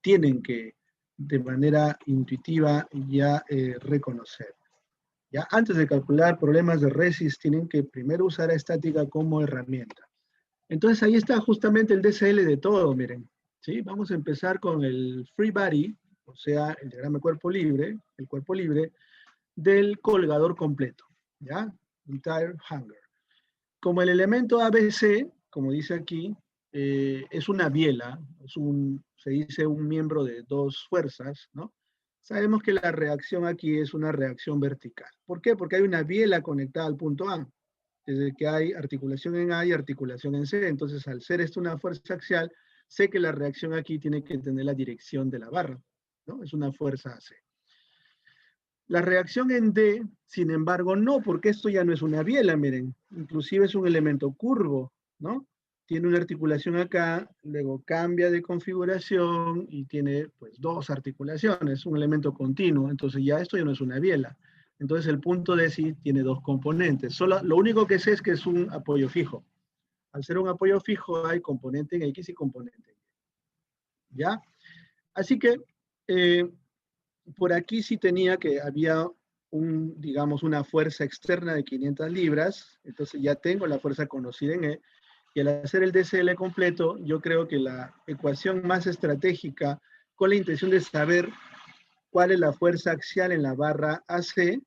tienen que de manera intuitiva ya reconocer. Ya antes de calcular problemas de resist, tienen que primero usar a estática como herramienta. Entonces ahí está justamente el DCL de todo, miren. ¿Sí? Vamos a empezar con el free body, o sea, el diagrama cuerpo libre, el cuerpo libre del colgador completo, ¿ya? Entire hanger. Como el elemento ABC, como dice aquí, es una biela, se dice un miembro de dos fuerzas, ¿no? Sabemos que la reacción aquí es una reacción vertical. ¿Por qué? Porque hay una biela conectada al punto A. Desde que hay articulación en A y articulación en C. Entonces, al ser esto una fuerza axial, sé que la reacción aquí tiene que tener la dirección de la barra, ¿no? Es una fuerza AC. La reacción en D, sin embargo, no, porque esto ya no es una biela, miren. Inclusive es un elemento curvo, ¿no? Tiene una articulación acá, luego cambia de configuración y tiene, pues, dos articulaciones, un elemento continuo. Entonces ya esto ya no es una biela. Entonces el punto D sí tiene dos componentes. Solo, lo único que sé es que es un apoyo fijo. Al ser un apoyo fijo hay componente en X y componente en Y. ¿Ya? Así que por aquí sí tenía que había digamos, una fuerza externa de 500 libras. Entonces ya tengo la fuerza conocida en E. Y al hacer el DCL completo, yo creo que la ecuación más estratégica con la intención de saber cuál es la fuerza axial en la barra AC,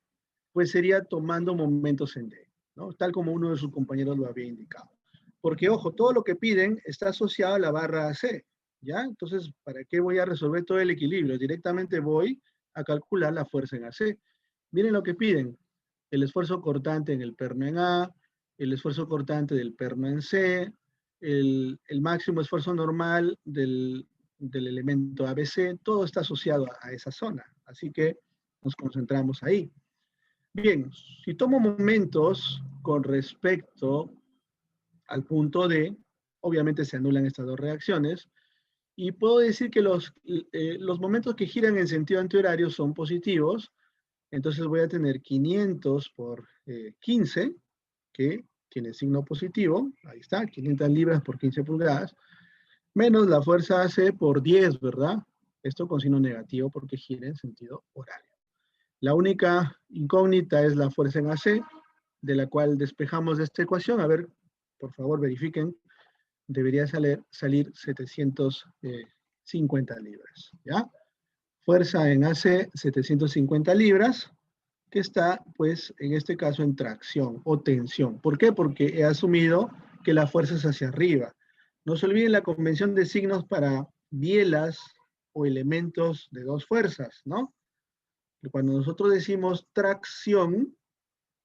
pues sería tomando momentos en D, ¿no? Tal como uno de sus compañeros lo había indicado. Porque, ojo, todo lo que piden está asociado a la barra AC, ¿ya? Entonces, ¿para qué voy a resolver todo el equilibrio? Directamente voy a calcular la fuerza en AC. Miren lo que piden. El esfuerzo cortante en el perno en A, el esfuerzo cortante del perno en C, el máximo esfuerzo normal del elemento ABC, todo está asociado a esa zona. Así que nos concentramos ahí. Bien, si tomo momentos con respecto al punto D, obviamente se anulan estas dos reacciones, y puedo decir que los momentos que giran en sentido antihorario son positivos, entonces voy a tener 500 por 15, que tiene signo positivo, ahí está, 500 libras por 15 pulgadas, menos la fuerza AC por 10, ¿verdad? Esto con signo negativo porque gira en sentido horario. La única incógnita es la fuerza en AC, de la cual despejamos de esta ecuación. A ver, por favor, verifiquen. Debería salir 750 libras, ¿ya? Fuerza en AC, 750 libras, que está, pues, en este caso en tracción o tensión. ¿Por qué? Porque he asumido que la fuerza es hacia arriba. No se olviden la convención de signos para bielas o elementos de dos fuerzas, ¿no? Cuando nosotros decimos tracción,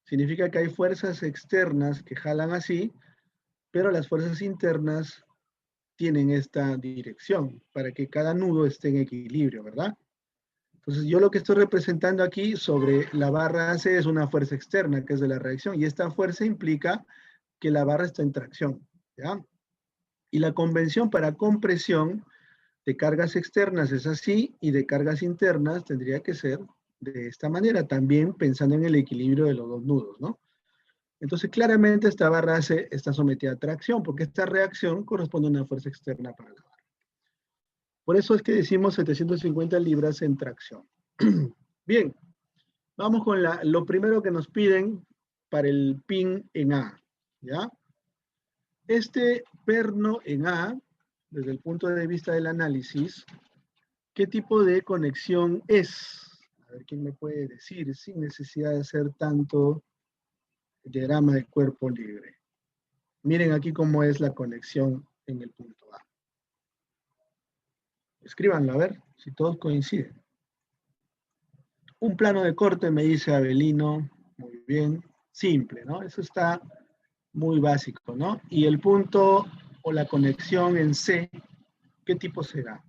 significa que hay fuerzas externas que jalan así, pero las fuerzas internas tienen esta dirección para que cada nudo esté en equilibrio, ¿verdad? Entonces yo lo que estoy representando aquí sobre la barra AC es una fuerza externa, que es de la reacción, y esta fuerza implica que la barra está en tracción, ¿ya? Y la convención para compresión de cargas externas es así, y de cargas internas tendría que ser de esta manera, también pensando en el equilibrio de los dos nudos, ¿no? Entonces, claramente esta barra está sometida a tracción, porque esta reacción corresponde a una fuerza externa para la barra. Por eso es que decimos 750 libras en tracción. Bien, Vamos con lo primero que nos piden para el pin en A, ¿ya? Este perno en A, desde el punto de vista del análisis, ¿qué tipo de conexión es? A ver, ¿quién me puede decir? Sin necesidad de hacer tanto diagrama de cuerpo libre. Miren aquí cómo es la conexión en el punto A. Escríbanlo, a ver si todos coinciden. Un plano de corte, me dice Abelino. Muy bien. Simple, ¿no? Eso está muy básico, ¿no? Y el punto o la conexión en C, ¿qué tipo será?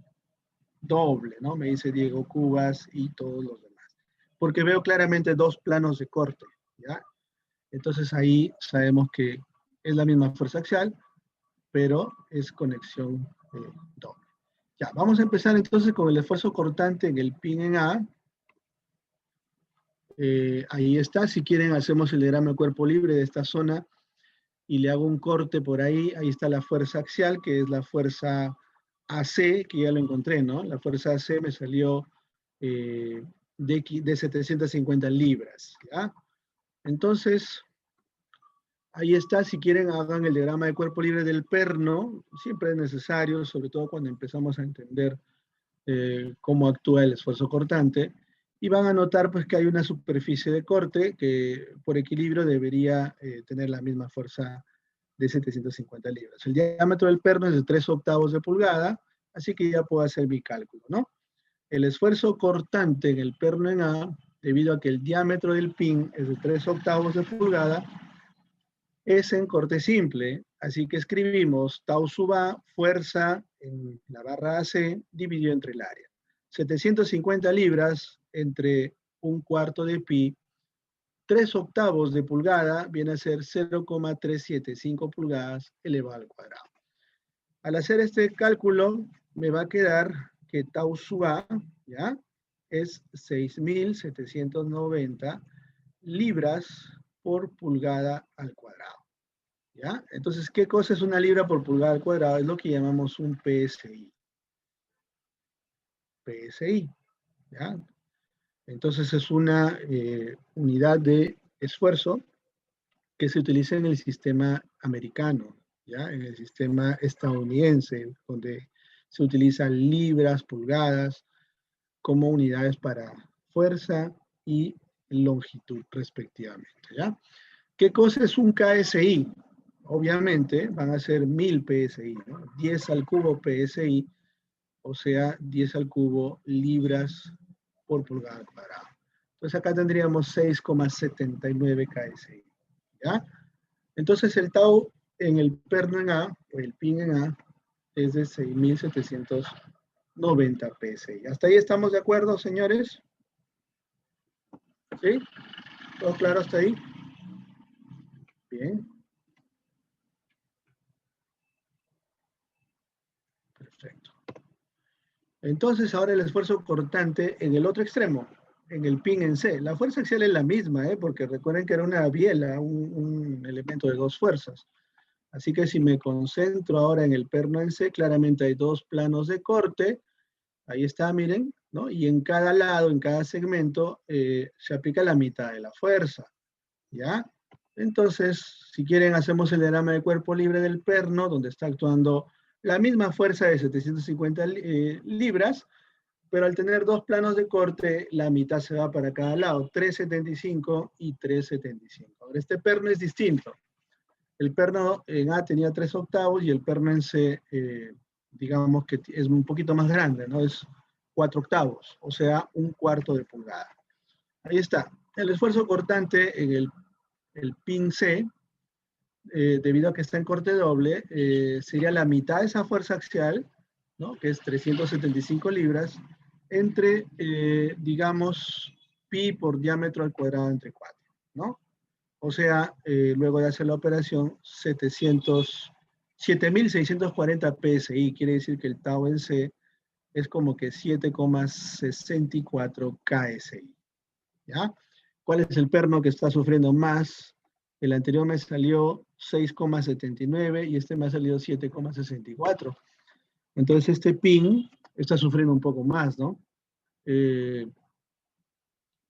Doble, ¿no? Me dice Diego Cubas y todos los demás. Porque veo claramente dos planos de corte, ¿ya? Entonces ahí sabemos que es la misma fuerza axial, pero es conexión doble. Ya, vamos a empezar entonces con el esfuerzo cortante en el pin en A. Ahí está, si quieren hacemos el diagrama de cuerpo libre de esta zona y le hago un corte por ahí. Ahí está la fuerza axial, que es la fuerza AC, que ya lo encontré, ¿no? La fuerza AC me salió de 750 libras, ¿ya? Entonces, ahí está, si quieren hagan el diagrama de cuerpo libre del perno, siempre es necesario, sobre todo cuando empezamos a entender cómo actúa el esfuerzo cortante, y van a notar pues que hay una superficie de corte que por equilibrio debería tener la misma fuerza de 750 libras. El diámetro del perno es de 3/8 de pulgada, así que ya puedo hacer mi cálculo, ¿no? El esfuerzo cortante en el perno en A, debido a que el diámetro del pin es de 3/8 de pulgada, es en corte simple, así que escribimos tau sub A, fuerza en la barra AC, dividido entre el área. 750 libras entre 1/4 de pi, 3/8 de pulgada viene a ser 0,375 pulgadas elevado al cuadrado. Al hacer este cálculo, me va a quedar que tau sub A, ¿ya? Es 6.790 libras por pulgada al cuadrado. ¿Ya? Entonces, ¿qué cosa es una libra por pulgada al cuadrado? Es lo que llamamos un PSI. PSI, ¿ya? Entonces es una unidad de esfuerzo que se utiliza en el sistema americano, ¿ya? En el sistema estadounidense, donde se utilizan libras, pulgadas, como unidades para fuerza y longitud respectivamente, ¿ya? ¿Qué cosa es un KSI? Obviamente van a ser 1000 PSI, ¿no? 10 al cubo PSI, o sea, 10 al cubo libras por pulgada cuadrada. Entonces acá tendríamos 6,79 KSI, ¿ya? Entonces el tau en el perno en A, o el pin en A, es de 6.790 PSI. ¿Hasta ahí estamos de acuerdo, señores? ¿Sí? ¿Todo claro hasta ahí? Bien. Perfecto. Entonces ahora el esfuerzo cortante en el otro extremo, en el pin en C. La fuerza axial es la misma, porque recuerden que era una biela, un elemento de dos fuerzas. Así que si me concentro ahora en el perno en C, claramente hay dos planos de corte. Ahí está, miren, ¿no? Y en cada lado, en cada segmento, se aplica la mitad de la fuerza, ¿ya? Entonces, si quieren, hacemos el diagrama de cuerpo libre del perno, donde está actuando la misma fuerza de 750 libras, pero al tener dos planos de corte, la mitad se va para cada lado, 375 y 375. Ahora, este perno es distinto. El perno en A tenía 3/8 y el perno en C, digamos que es un poquito más grande, ¿no? Es 4/8, o sea, 1/4 de pulgada. Ahí está. El esfuerzo cortante en el pin C, debido a que está en corte doble, sería la mitad de esa fuerza axial, ¿no? Que es 375 libras, entre, digamos, pi por diámetro al cuadrado entre 4, ¿no? O sea, luego de hacer la operación, 7.640 PSI, quiere decir que el tau en C es como que 7,64 KSI, ¿ya? ¿Cuál es el perno que está sufriendo más? El anterior me salió 6,79 y este me ha salido 7,64. Entonces este pin está sufriendo un poco más, ¿no?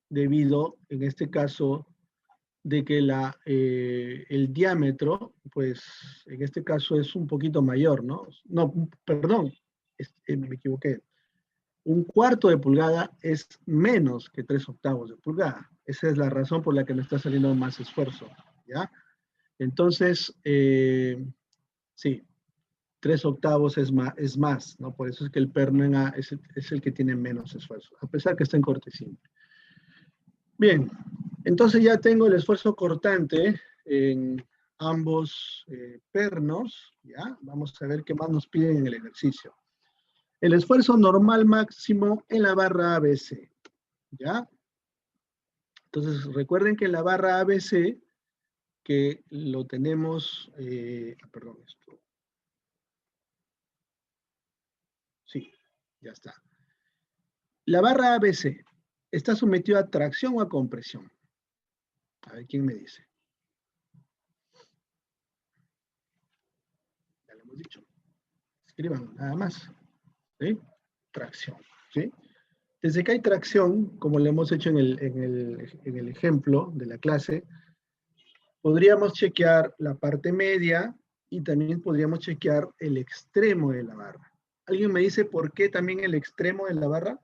debido, en este caso, de que el diámetro, pues, en este caso es un poquito mayor, ¿no? No, perdón, me equivoqué. 1/4 de pulgada es menos que 3/8 de pulgada. Esa es la razón por la que me está saliendo más esfuerzo, ¿ya? Entonces, sí, 3/8 es más, ¿no? Por eso es que el perno es el que tiene menos esfuerzo, a pesar que está en corte simple. Bien, entonces ya tengo el esfuerzo cortante en ambos pernos, ¿ya? Vamos a ver qué más nos piden en el ejercicio. El esfuerzo normal máximo en la barra ABC, ¿ya? Entonces recuerden que en la barra ABC, que lo tenemos, perdón, esto. Sí, ya está. La barra ABC, ¿está sometido a tracción o a compresión? A ver, ¿quién me dice? Ya lo hemos dicho. Escriban nada más. ¿Sí? Tracción. ¿Sí? Desde que hay tracción, como lo hemos hecho en el ejemplo de la clase, podríamos chequear la parte media y también podríamos chequear el extremo de la barra. ¿Alguien me dice por qué también el extremo de la barra?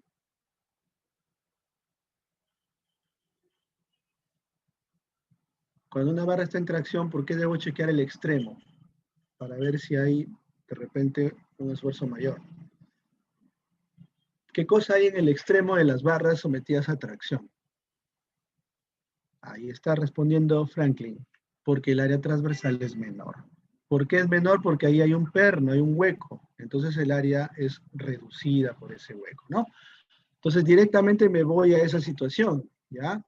Cuando una barra está en tracción, ¿por qué debo chequear el extremo? Para ver si hay de repente un esfuerzo mayor. ¿Qué cosa hay en el extremo de las barras sometidas a tracción? Ahí está respondiendo Franklin, porque el área transversal es menor. ¿Por qué es menor? Porque ahí hay un perno, hay un hueco. Entonces el área es reducida por ese hueco, ¿no? Entonces directamente me voy a esa situación, ¿ya?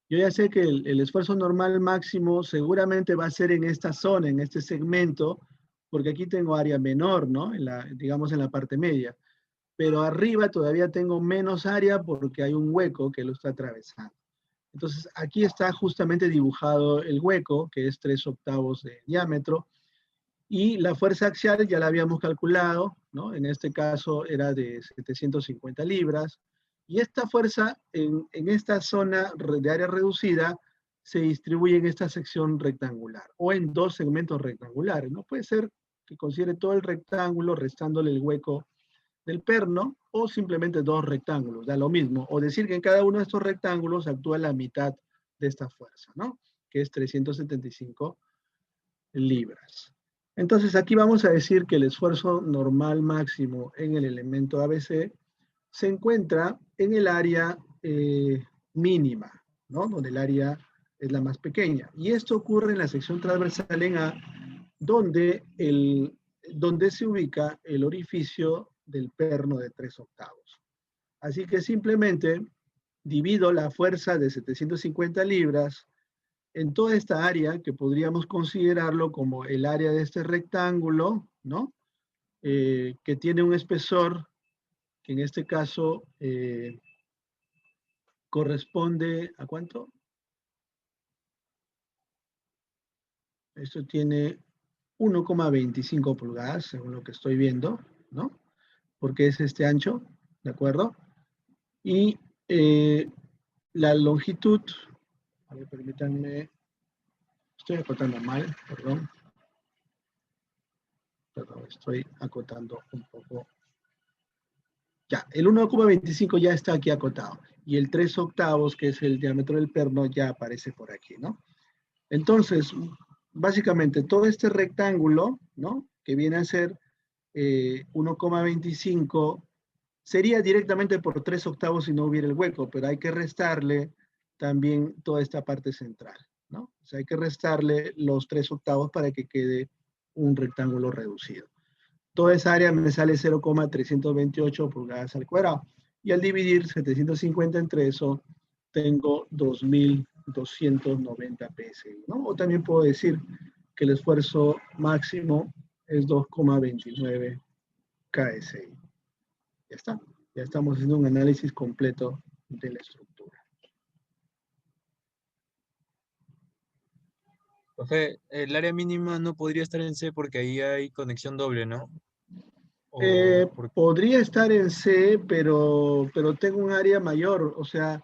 Yo ya sé que el esfuerzo normal máximo seguramente va a ser en esta zona, en este segmento, porque aquí tengo área menor, ¿no? Digamos en la parte media. Pero arriba todavía tengo menos área porque hay un hueco que lo está atravesando. Entonces aquí está justamente dibujado el hueco, que es 3/8 de diámetro, y la fuerza axial ya la habíamos calculado, ¿no? En este caso era de 750 libras, y esta fuerza en esta zona de área reducida se distribuye en esta sección rectangular, o en dos segmentos rectangulares, ¿no? Puede ser que considere todo el rectángulo restándole el hueco del perno, o simplemente dos rectángulos, da lo mismo, o decir que en cada uno de estos rectángulos actúa la mitad de esta fuerza, ¿no? Que es 375 libras. Entonces aquí vamos a decir que el esfuerzo normal máximo en el elemento ABC se encuentra en el área mínima, ¿no? Donde el área es la más pequeña. Y esto ocurre en la sección transversal en A, donde se ubica el orificio del perno de 3/8. Así que simplemente divido la fuerza de 750 libras en toda esta área, que podríamos considerarlo como el área de este rectángulo, ¿no? Que tiene un espesor que en este caso corresponde a ¿cuánto? Esto tiene 1,25 pulgadas, según lo que estoy viendo, ¿no? Porque es este ancho, ¿de acuerdo? Y la longitud, a ver, permítanme, estoy acotando mal, perdón, estoy acotando un poco. Ya, el 1,25 ya está aquí acotado, y el 3/8, que es el diámetro del perno, ya aparece por aquí, ¿no? Entonces, básicamente todo este rectángulo, ¿no? Que viene a ser 1,25, sería directamente por 3/8 si no hubiera el hueco, pero hay que restarle también toda esta parte central, ¿no? O sea, hay que restarle los 3/8 para que quede un rectángulo reducido. Toda esa área me sale 0,328 pulgadas al cuadrado. Y al dividir 750 entre eso, tengo 2.290 PSI, ¿no? O también puedo decir que el esfuerzo máximo es 2,29 KSI. Ya está. Ya estamos haciendo un análisis completo de la estructura. Profe, el área mínima no podría estar en C porque ahí hay conexión doble, ¿no? Podría estar en C, pero tengo un área mayor. O sea,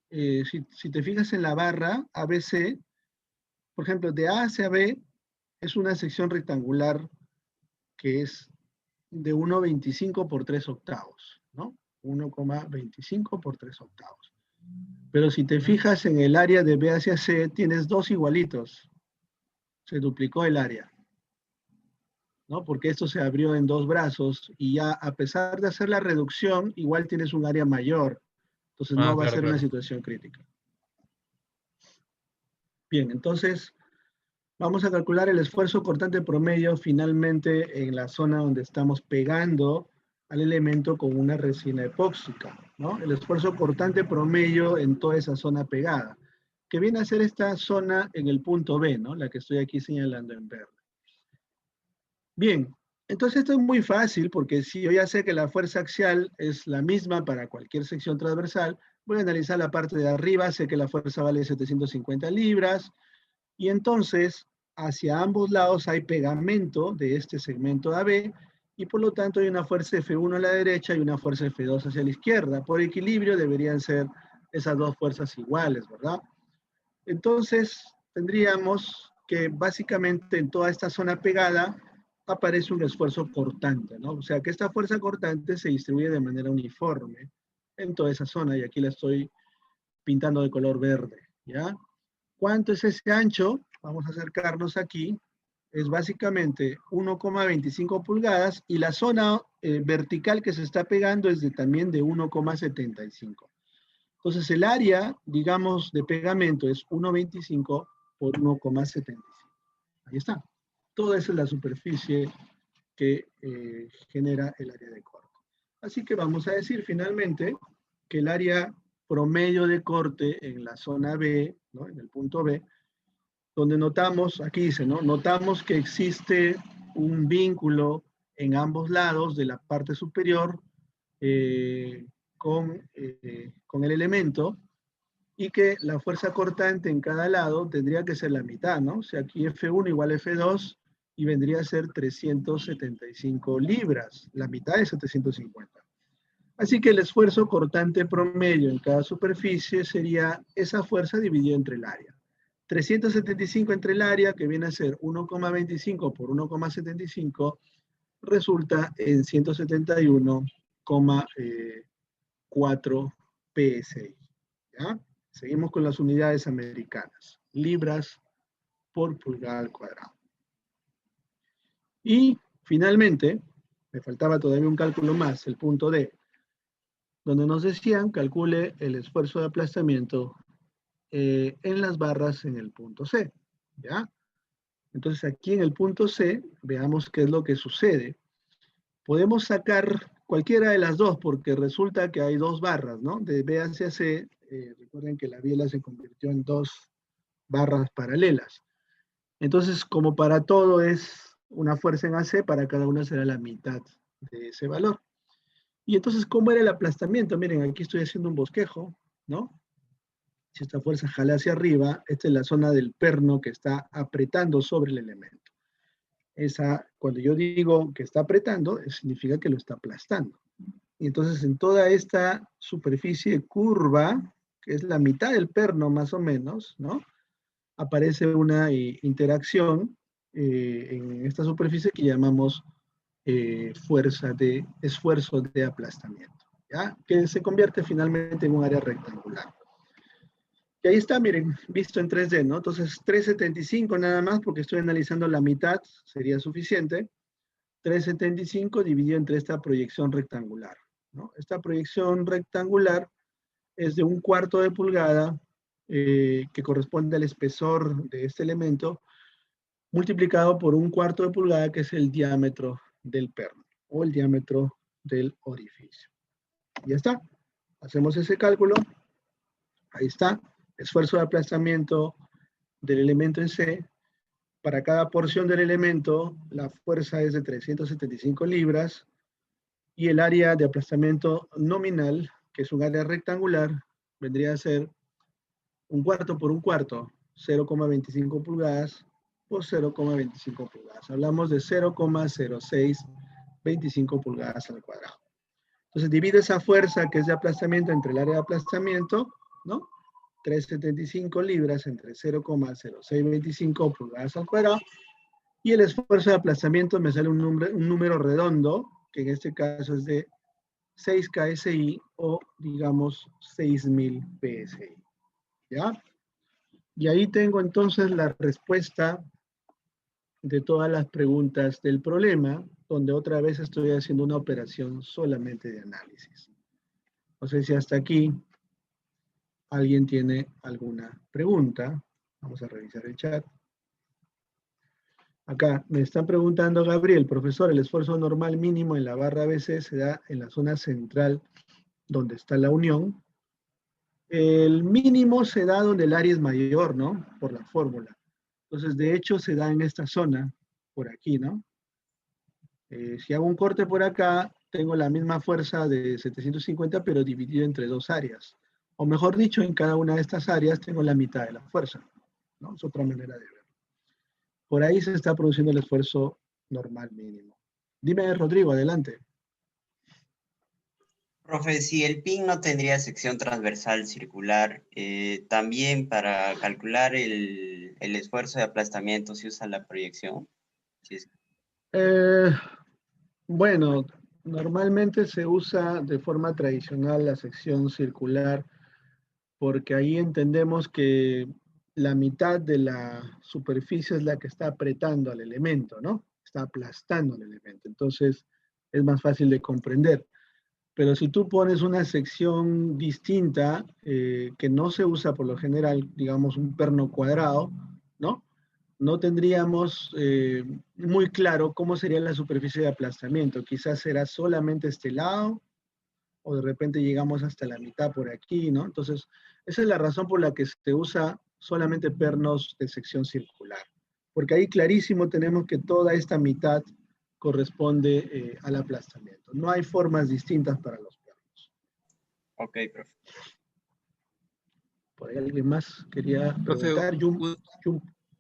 si te fijas en la barra ABC, por ejemplo, de A hacia B es una sección rectangular que es de 1,25 por 3 octavos, ¿no? 1,25 por 3 octavos. Pero si te fijas en el área de B hacia C, tienes dos igualitos. Se duplicó el área, ¿no? Porque esto se abrió en dos brazos y ya a pesar de hacer la reducción, igual tienes un área mayor. Entonces no va a Claro, ser una claro. situación crítica. Bien, entonces vamos a calcular el esfuerzo cortante promedio finalmente en la zona donde estamos pegando al elemento con una resina epóxica, ¿no? El esfuerzo cortante promedio en toda esa zona pegada, que viene a ser esta zona en el punto B, ¿no? La que estoy aquí señalando en verde. Bien, entonces esto es muy fácil porque si yo ya sé que la fuerza axial es la misma para cualquier sección transversal, voy a analizar la parte de arriba, sé que la fuerza vale 750 libras, y entonces hacia ambos lados hay pegamento de este segmento AB, y por lo tanto hay una fuerza F1 a la derecha y una fuerza F2 hacia la izquierda. Por equilibrio deberían ser esas dos fuerzas iguales, ¿verdad? Entonces tendríamos que básicamente en toda esta zona pegada aparece un esfuerzo cortante, ¿no? O sea que esta fuerza cortante se distribuye de manera uniforme en toda esa zona, y aquí la estoy pintando de color verde, ¿ya? ¿Cuánto es ese ancho? Vamos a acercarnos aquí. Es básicamente 1,25 pulgadas y la zona vertical que se está pegando es también de 1,75. Entonces el área, digamos, de pegamento es 1,25 por 1,75. Ahí está. Toda esa es la superficie que genera el área de corte. Así que vamos a decir finalmente que el área promedio de corte en la zona B, ¿no? En el punto B, donde notamos, aquí dice, ¿no? Notamos que existe un vínculo en ambos lados de la parte superior con el elemento, y que la fuerza cortante en cada lado tendría que ser la mitad, ¿no? O sea, aquí F1 igual a F2 y vendría a ser 375 libras, la mitad de 750. Así que el esfuerzo cortante promedio en cada superficie sería esa fuerza dividida entre el área. 375 entre el área, que viene a ser 1,25 por 1,75, resulta en 171,4 PSI. ¿Ya? Seguimos con las unidades americanas. Libras por pulgada al cuadrado. Y finalmente, me faltaba todavía un cálculo más, el punto D, donde nos decían calcule el esfuerzo de aplastamiento en las barras en el punto C, ¿ya? Entonces aquí en el punto C, veamos qué es lo que sucede. Podemos sacar cualquiera de las dos, porque resulta que hay dos barras, ¿no? De B hacia C, recuerden que la biela se convirtió en dos barras paralelas. Entonces, como para todo es una fuerza en AC, para cada una será la mitad de ese valor. Y entonces, ¿cómo era el aplastamiento? Miren, aquí estoy haciendo un bosquejo, ¿no? Si esta fuerza jala hacia arriba, esta es la zona del perno que está apretando sobre el elemento. Cuando yo digo que está apretando, significa que lo está aplastando. Y entonces en toda esta superficie curva, que es la mitad del perno más o menos, ¿no? Aparece una interacción en esta superficie que llamamos esfuerzo de aplastamiento, ¿ya? Que se convierte finalmente en un área rectangular. Y ahí está, miren, visto en 3D, ¿no? Entonces 375 nada más, porque estoy analizando la mitad, sería suficiente. 375 dividido entre esta proyección rectangular, ¿no? Esta proyección rectangular es de 1/4 de pulgada, que corresponde al espesor de este elemento, multiplicado por 1/4 de pulgada, que es el diámetro del perno, o el diámetro del orificio. Ya está. Hacemos ese cálculo. Ahí está. Esfuerzo de aplastamiento del elemento en C. Para cada porción del elemento, la fuerza es de 375 libras, y el área de aplastamiento nominal, que es un área rectangular, vendría a ser 1/4 por 1/4, 0,25 pulgadas por 0,25 pulgadas. Hablamos de 0,0625 pulgadas al cuadrado. Entonces divide esa fuerza que es de aplastamiento entre el área de aplastamiento, ¿no? 375 libras entre 0,0625 pulgadas al cuadrado, y el esfuerzo de aplastamiento me sale un número redondo, que en este caso es de 6 KSI o digamos 6000 PSI. ¿Ya? Y ahí tengo entonces la respuesta de todas las preguntas del problema, donde otra vez estoy haciendo una operación solamente de análisis. No sé si hasta aquí alguien tiene alguna pregunta. Vamos a revisar el chat. Acá me están preguntando, Gabriel, profesor, el esfuerzo normal mínimo en la barra ABC se da en la zona central donde está la unión. El mínimo se da donde el área es mayor, ¿no? Por la fórmula. Entonces, de hecho, se da en esta zona, por aquí, ¿no? Si hago un corte por acá, tengo la misma fuerza de 750, pero dividido entre dos áreas. O mejor dicho, en cada una de estas áreas tengo la mitad de la fuerza, ¿no? Es otra manera de verlo. Por ahí se está produciendo el esfuerzo normal mínimo. Dime, Rodrigo, adelante. Profe, si el PIN no tendría sección transversal circular, también para calcular el esfuerzo de aplastamiento se usa la proyección. Si es... Bueno, normalmente se usa de forma tradicional la sección circular porque ahí entendemos que la mitad de la superficie es la que está apretando al elemento, ¿no? Está aplastando al elemento. Entonces, es más fácil de comprender. Pero si tú pones una sección distinta, que no se usa por lo general, digamos un perno cuadrado, ¿no? No tendríamos muy claro cómo sería la superficie de aplastamiento. Quizás será solamente este lado, o de repente llegamos hasta la mitad por aquí, ¿no? Entonces, esa es la razón por la que se usa solamente pernos de sección circular. Porque ahí clarísimo tenemos que toda esta mitad corresponde al aplastamiento. No hay formas distintas para los pernos. Ok, profe. ¿Por ahí alguien más quería Profe, preguntar?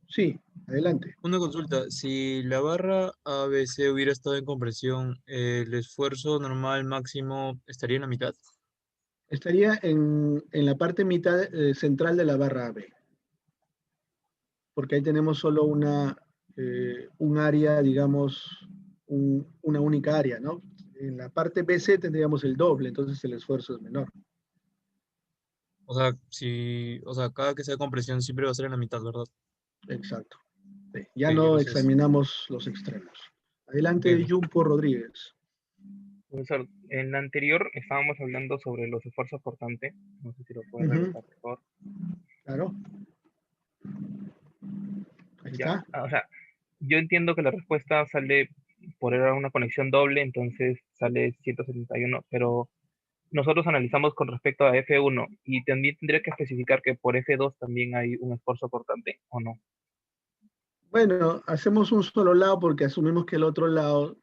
Sí, adelante. una consulta. Si la barra ABC hubiera estado en compresión, ¿el esfuerzo normal máximo estaría en la mitad? Estaría en la parte mitad central de la barra AB. Porque ahí tenemos solo un área, digamos, una única área, ¿no? En la parte BC tendríamos el doble, entonces el esfuerzo es menor. O sea, cada que sea compresión siempre va a ser en la mitad, ¿verdad? Exacto. Sí, ya Ok, no entonces, examinamos los extremos. Adelante, entiendo. Jumpo Rodríguez. Profesor, en la anterior estábamos hablando sobre los esfuerzos cortantes. No sé si lo pueden revisar, por favor. Claro. Ahí Ya. está. O sea, yo entiendo que la respuesta sale por era una conexión doble, entonces sale 171, pero nosotros analizamos con respecto a F1 y también tendría que especificar que por F2 también hay un esfuerzo cortante, ¿o no? Bueno, hacemos un solo lado porque asumimos que el otro lado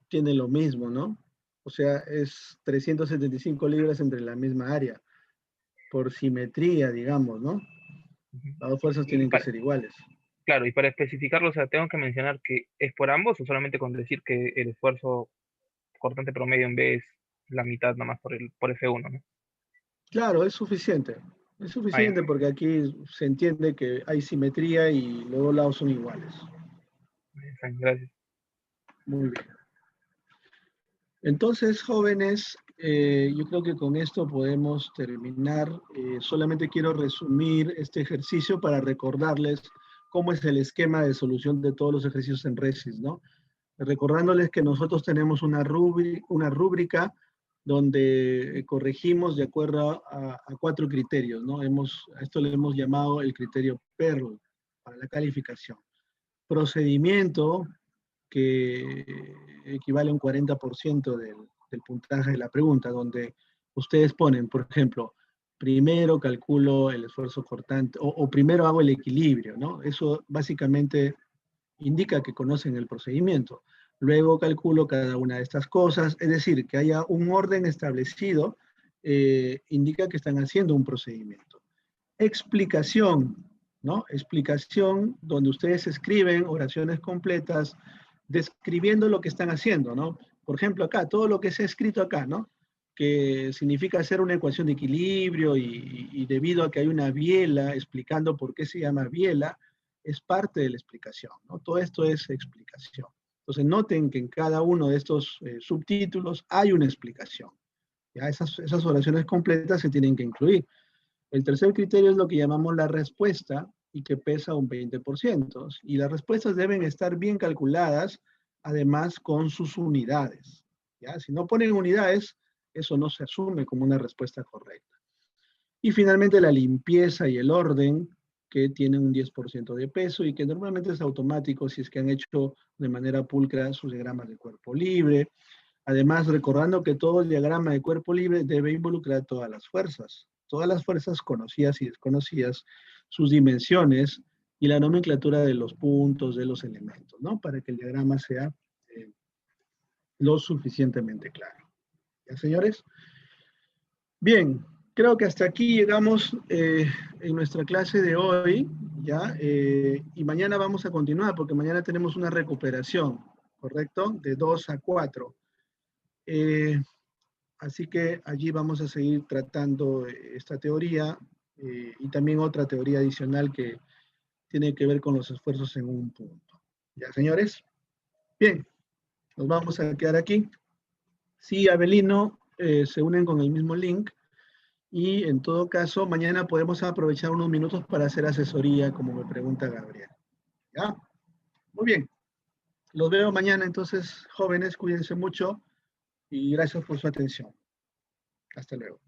tiene lo mismo, ¿no? O sea, es 375 libras entre la misma área, por simetría, digamos, ¿no? Las dos fuerzas tienen que ser iguales. Claro, y para especificarlo, o sea, tengo que mencionar que es por ambos o solamente con decir que el esfuerzo cortante promedio en B es la mitad nada más por F1, ¿no? Claro, es suficiente. Es suficiente porque aquí se entiende que hay simetría y los dos lados son iguales. Gracias. Muy bien. Entonces, jóvenes, yo creo que con esto podemos terminar. Solamente quiero resumir este ejercicio para recordarles cómo es el esquema de solución de todos los ejercicios en RESIS, ¿no? Recordándoles que nosotros tenemos una rúbrica donde corregimos de acuerdo a 4 criterios, ¿no? A esto le hemos llamado el criterio PERL para la calificación. Procedimiento, que equivale a un 40% del puntaje de la pregunta, donde ustedes ponen, por ejemplo, primero calculo el esfuerzo cortante, o primero hago el equilibrio, ¿no? Eso básicamente indica que conocen el procedimiento. Luego calculo cada una de estas cosas, es decir, que haya un orden establecido, indica que están haciendo un procedimiento. Explicación, ¿no? Explicación donde ustedes escriben oraciones completas describiendo lo que están haciendo, ¿no? Por ejemplo, acá, todo lo que se ha escrito acá, ¿no? que significa hacer una ecuación de equilibrio y debido a que hay una biela explicando por qué se llama biela, es parte de la explicación, ¿no? Todo esto es explicación. Entonces noten que en cada uno de estos subtítulos hay una explicación. ¿Ya? Esas oraciones completas se tienen que incluir. El tercer criterio es lo que llamamos la respuesta y que pesa un 20%. Y las respuestas deben estar bien calculadas, además con sus unidades. ¿Ya? Si no ponen unidades, eso no se asume como una respuesta correcta. Y finalmente la limpieza y el orden, que tienen un 10% de peso y que normalmente es automático si es que han hecho de manera pulcra sus diagramas de cuerpo libre. Además, recordando que todo el diagrama de cuerpo libre debe involucrar todas las fuerzas conocidas y desconocidas, sus dimensiones y la nomenclatura de los puntos, de los elementos, ¿no? Para que el diagrama sea lo suficientemente claro. ¿Ya, señores? Bien, creo que hasta aquí llegamos en nuestra clase de hoy, ¿ya? Y mañana vamos a continuar porque mañana tenemos una recuperación, ¿correcto? De 2 a 4. Así que allí vamos a seguir tratando esta teoría y también otra teoría adicional que tiene que ver con los esfuerzos en un punto. ¿Ya, señores? Bien, nos vamos a quedar aquí. Sí, Abelino, se unen con el mismo link y en todo caso, mañana podemos aprovechar unos minutos para hacer asesoría, como me pregunta Gabriel. ¿Ya? Muy bien. Los veo mañana, entonces, jóvenes, cuídense mucho y gracias por su atención. Hasta luego.